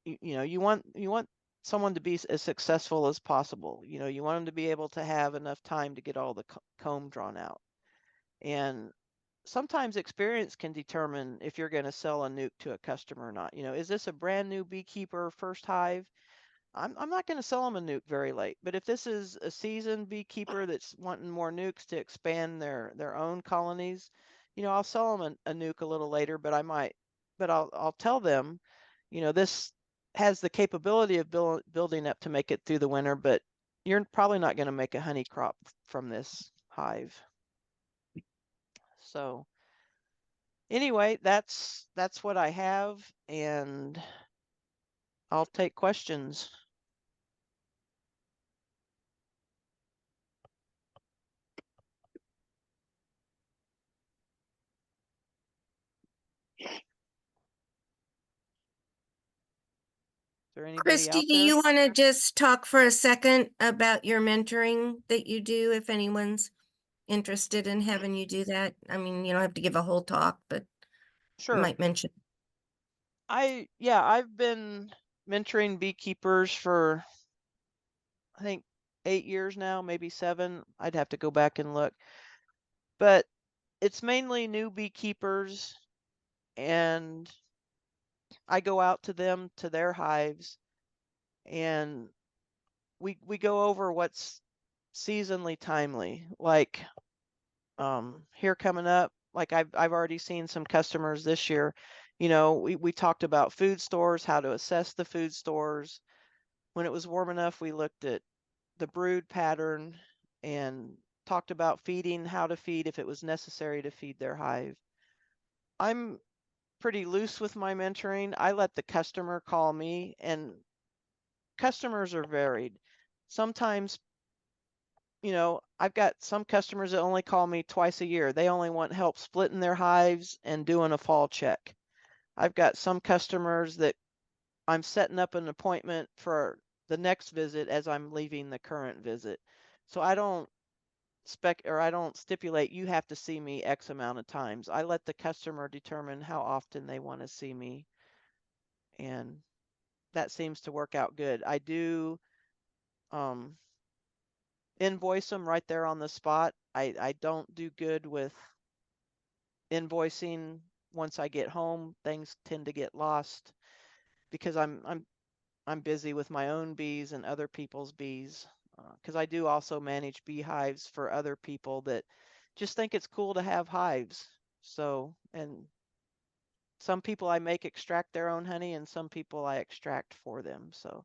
You want someone to be as successful as possible. You want them to be able to have enough time to get all the comb drawn out. And sometimes experience can determine if you're going to sell a nuke to a customer or not. Is this a brand new beekeeper first hive? I'm not going to sell them a nuke very late. But if this is a seasoned beekeeper that's wanting more nukes to expand their own colonies, I'll sell them a nuke a little later. But I'll tell them, this has the capability of building up to make it through the winter, but you're probably not going to make a honey crop from this hive. So anyway, that's what I have, and I'll take questions. there anybody Kristi, out do there? you want to just talk for a second about your mentoring that you do, if anyone's interested in having you do that? I mean, you don't have to give a whole talk, but you Sure. might mention. I've been mentoring beekeepers for, I think, 8 years now, maybe 7. I'd have to go back and look. But it's mainly new beekeepers, and I go out to them, to their hives, and we go over what's seasonally timely. Like here coming up, like I've already seen some customers this year. You know, we talked about food stores, how to assess the food stores. When it was warm enough, we looked at the brood pattern and talked about feeding, how to feed if it was necessary to feed their hive. I'm pretty loose with my mentoring. I let the customer call me, and customers are varied. Sometimes, you know, I've got some customers that only call me twice a year. They only want help splitting their hives and doing a fall check. I've got some customers that I'm setting up an appointment for the next visit as I'm leaving the current visit. So I don't I don't stipulate you have to see me X amount of times. I let the customer determine how often they want to see me, and that seems to work out good. I do um, invoice them right there on the spot. I don't do good with invoicing once I get home. Things tend to get lost because I'm busy with my own bees and other people's bees. Because I do also manage beehives for other people that just think it's cool to have hives. So, and some people I make extract their own honey, and some people I extract for them. So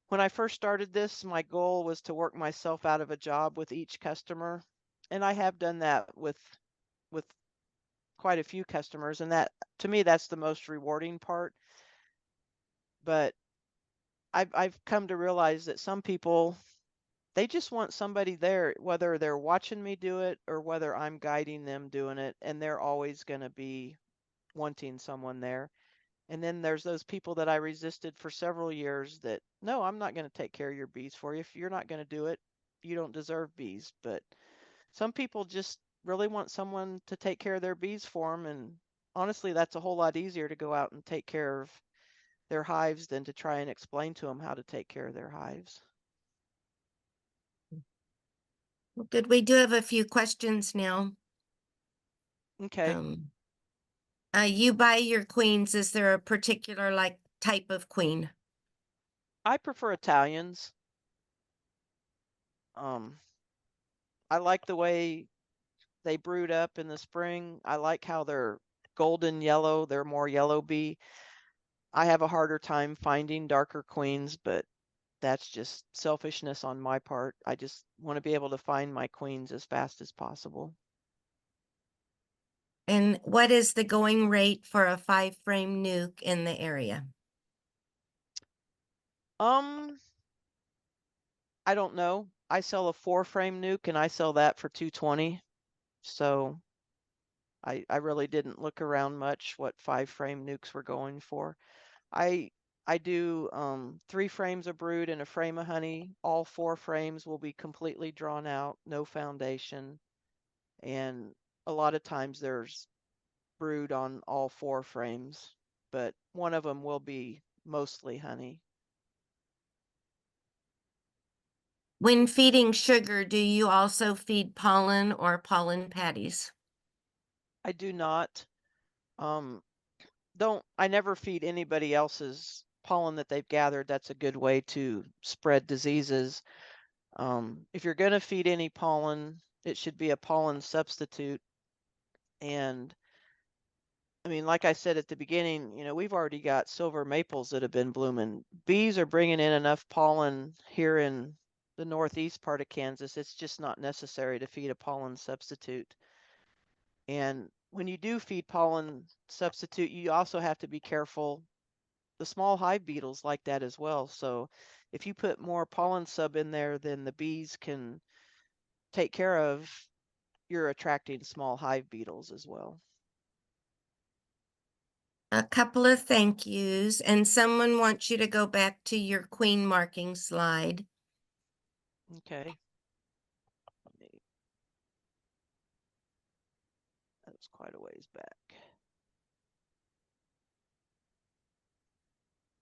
when I first started this, my goal was to work myself out of a job with each customer. And I have done that with quite a few customers. And that, to me, that's the most rewarding part. But I've come to realize that some people, they just want somebody there, whether they're watching me do it or whether I'm guiding them doing it, and they're always going to be wanting someone there. And then there's those people that I resisted for several years that, no, I'm not going to take care of your bees for you. If you're not going to do it, you don't deserve bees. But some people just really want someone to take care of their bees for them. And honestly, that's a whole lot easier to go out and take care of their hives than to try and explain to them how to take care of their hives. Well, good. We do have a few questions now. Okay. You buy your queens. Is there a particular like type of queen? I prefer Italians. I like the way they brood up in the spring. I like how they're golden yellow. They're more yellow bee. I have a harder time finding darker queens, but that's just selfishness on my part. I just want to be able to find my queens as fast as possible. And what is the going rate for a 5-frame nuke in the area? I don't know. I sell a 4-frame nuke and I sell that for $220. So I really didn't look around much what 5-frame nukes were going for. I do 3 frames of brood and a frame of honey. All 4 frames will be completely drawn out, no foundation. And a lot of times there's brood on all 4 frames, but one of them will be mostly honey. When feeding sugar, do you also feed pollen or pollen patties? I do not. I never feed anybody else's pollen that they've gathered. That's a good way to spread diseases. If you're going to feed any pollen, it should be a pollen substitute. And I mean, like I said at the beginning, you know, we've already got silver maples that have been blooming. Bees are bringing in enough pollen here in the northeast part of Kansas. It's just not necessary to feed a pollen substitute. And when you do feed pollen substitute, you also have to be careful. The small hive beetles like that as well. So if you put more pollen sub in there than the bees can take care of, you're attracting small hive beetles as well. A couple of thank yous, and someone wants you to go back to your queen marking slide. Okay. That was quite a ways back.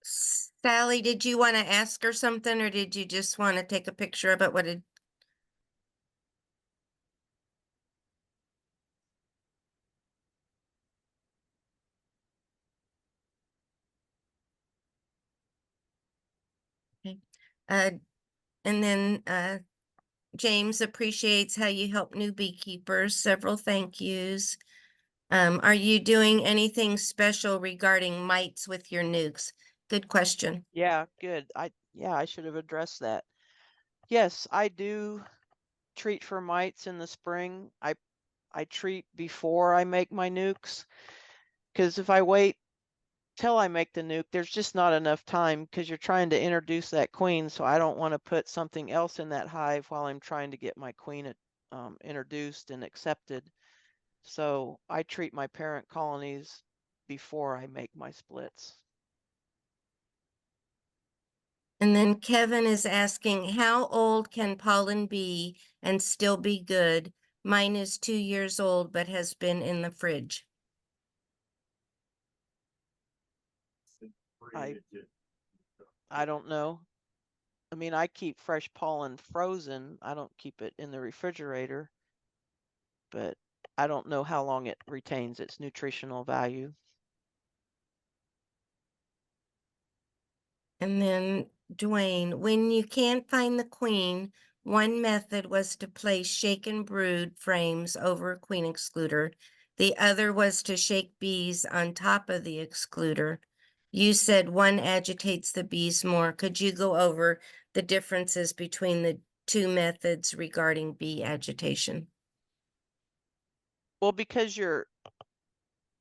Sally, did you want to ask her something, or did you just want to take a picture of it? What did? Okay. And then James appreciates how you help new beekeepers. Several thank yous. Are you doing anything special regarding mites with your nukes? Good question. Yeah, good. I should have addressed that. Yes, I do treat for mites in the spring. I treat before I make my nukes, because if I wait till I make the nuke, there's just not enough time, because you're trying to introduce that queen. So I don't want to put something else in that hive while I'm trying to get my queen introduced and accepted. So I treat my parent colonies before I make my splits. And then Kevin is asking, how old can pollen be and still be good? Mine is 2 years old, but has been in the fridge. I don't know. I mean, I keep fresh pollen frozen. I don't keep it in the refrigerator, but I don't know how long it retains its nutritional value. And then Dwayne, when you can't find the queen, one method was to place shaken brood frames over a queen excluder. The other was to shake bees on top of the excluder. You said one agitates the bees more. Could you go over the differences between the two methods regarding bee agitation? Well, because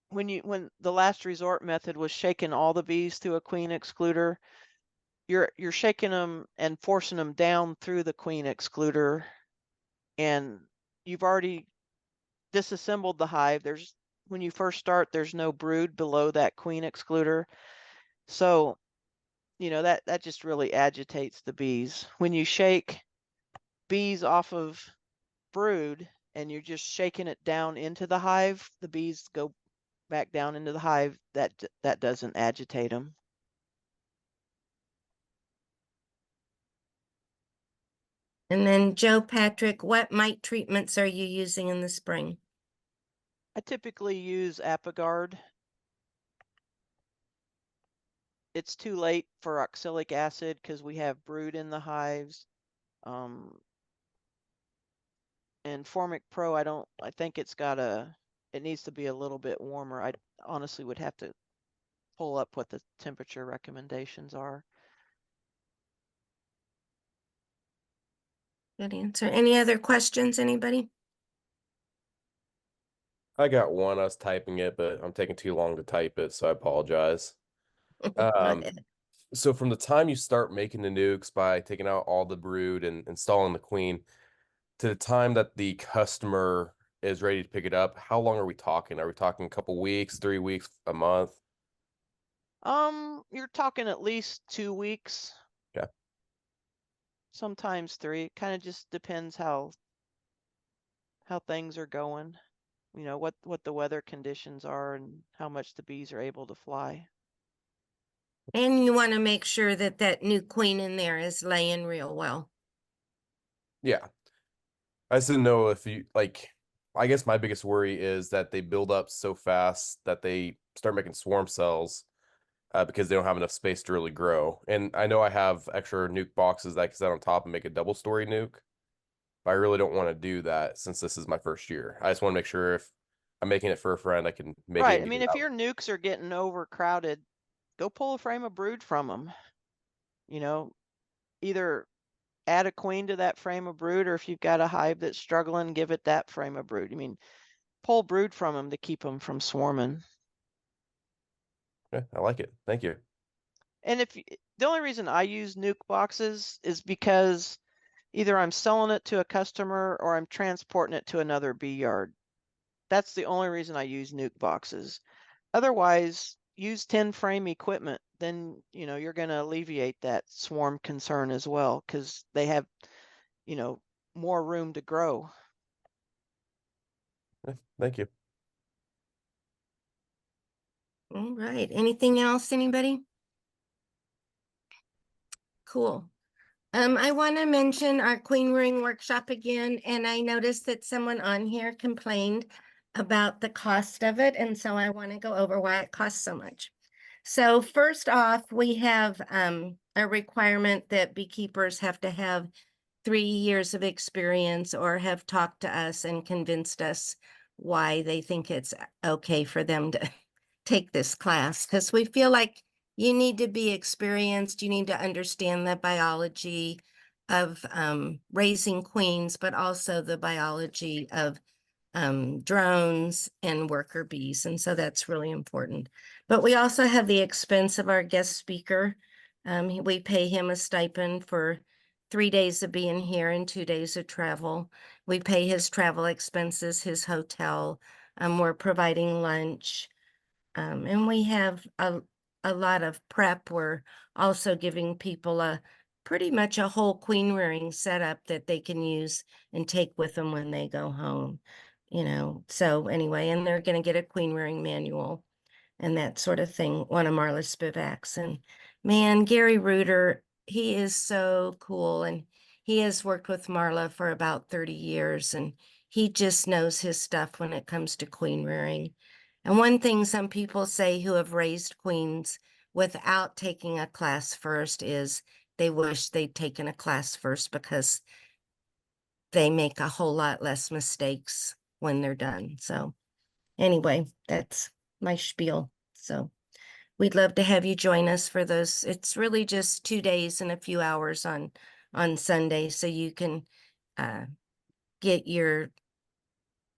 when the last resort method was shaking all the bees through a queen excluder, you're shaking them and forcing them down through the queen excluder, and you've already disassembled the hive. When you first start, there's no brood below that queen excluder. So, that just really agitates the bees. When you shake bees off of brood and you're just shaking it down into the hive, the bees go back down into the hive. That doesn't agitate them. And then Joe Patrick, what mite treatments are you using in the spring? I typically use Apigard. It's too late for oxalic acid because we have brood in the hives. And Formic Pro, I think it needs to be a little bit warmer. I honestly would have to pull up what the temperature recommendations are. Good answer. Any other questions, anybody? I got one. I was typing it, but I'm taking too long to type it, so I apologize. Go Um, ahead. so from the time you start making the nukes by taking out all the brood and installing the queen to the time that the customer is ready to pick it up, how long are we talking? Are we talking a couple weeks, 3 weeks, a month? You're talking at least 2 weeks. Yeah. Sometimes 3. It kind of just depends how things are going. What the weather conditions are and how much the bees are able to fly. And you want to make sure that that new queen in there is laying real well. Yeah. I just didn't know if I guess my biggest worry is that they build up so fast that they start making swarm cells because they don't have enough space to really grow. And I know I have extra nuke boxes that I can set on top and make a double story nuke, but I really don't want to do that since this is my first year. I just want to make sure if I'm making it for a friend, I can make it Right. I and mean, get it if out. your nukes are getting overcrowded, go pull a frame of brood from them. Either add a queen to that frame of brood, or if you've got a hive that's struggling, give it that frame of brood. I mean, pull brood from them to keep them from swarming. Yeah, I like it. Thank you. And the only reason I use nuke boxes is because either I'm selling it to a customer or I'm transporting it to another bee yard. That's the only reason I use nuke boxes. Otherwise, use 10 frame equipment, then, you know, you're going to alleviate that swarm concern as well, because they have, you know, more room to grow. Thank you. All right. Anything else, anybody? Cool. I want to mention our queen ring workshop again, and I noticed that someone on here complained about the cost of it, and so I want to go over why it costs so much. So first off, we have a requirement that beekeepers have to have 3 years of experience or have talked to us and convinced us why they think it's okay for them to take this class, because we feel like you need to be experienced, you need to understand the biology of raising queens, but also the biology of drones and worker bees. And so that's really important. But we also have the expense of our guest speaker. We pay him a stipend for 3 days of being here and 2 days of travel. We pay his travel expenses, his hotel. We're providing lunch. And we have a lot of prep. We're also giving people pretty much a whole queen rearing setup that they can use and take with them when they go home, you know. So anyway, and they're going to get a queen rearing manual and that sort of thing, one of Marla Spivak's. And man, Gary Reuter, he is so cool, and he has worked with Marla for about 30 years, and he just knows his stuff when it comes to queen rearing. And one thing some people say who have raised queens without taking a class first is they wish they'd taken a class first, because they make a whole lot less mistakes when they're done. So anyway, that's my spiel. So we'd love to have you join us for those. It's really just 2 days and a few hours on Sunday, so you can get your,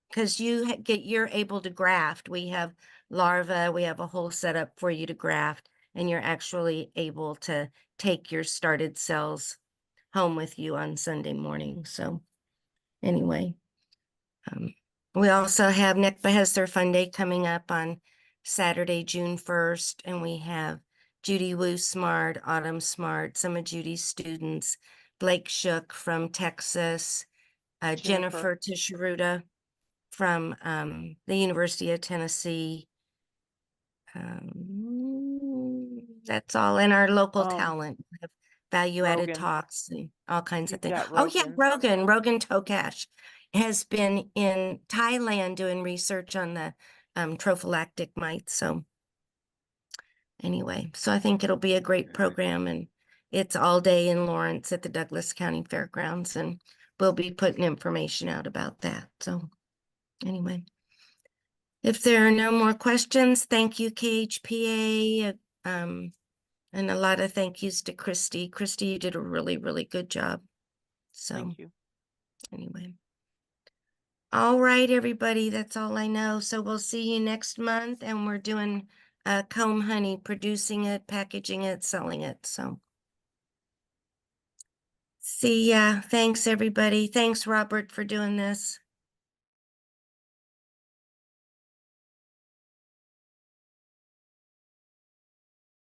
because you're able to graft. We have larvae, we have a whole setup for you to graft, and you're actually able to take your started cells home with you on Sunday morning. So anyway, we also have NECBA has their fun day coming up on Saturday, June 1st, and we have Judy Woo Smart, Autumn Smart, some of Judy's students, Blake Shook from Texas, Jennifer Tisharuta from the University of Tennessee. That's all. And our local talent. We have value-added Rogan. talks and all kinds of You've things. got Oh yeah, Rogan. Rogan Tokash has been in Thailand doing research on the trophylactic mites. So anyway, so I think it'll be a great program, and it's all day in Lawrence at the Douglas County Fairgrounds, and we'll be putting information out about that. So anyway, if there are no more questions, thank you, KHPA. And a lot of thank yous to Kristi. Kristi, you did a really, really good job. So Thank you. anyway. All right, everybody, that's all I know. So we'll see you next month, and we're doing comb honey, producing it, packaging it, selling it. So see ya. Thanks, everybody. Thanks, Robert, for doing this.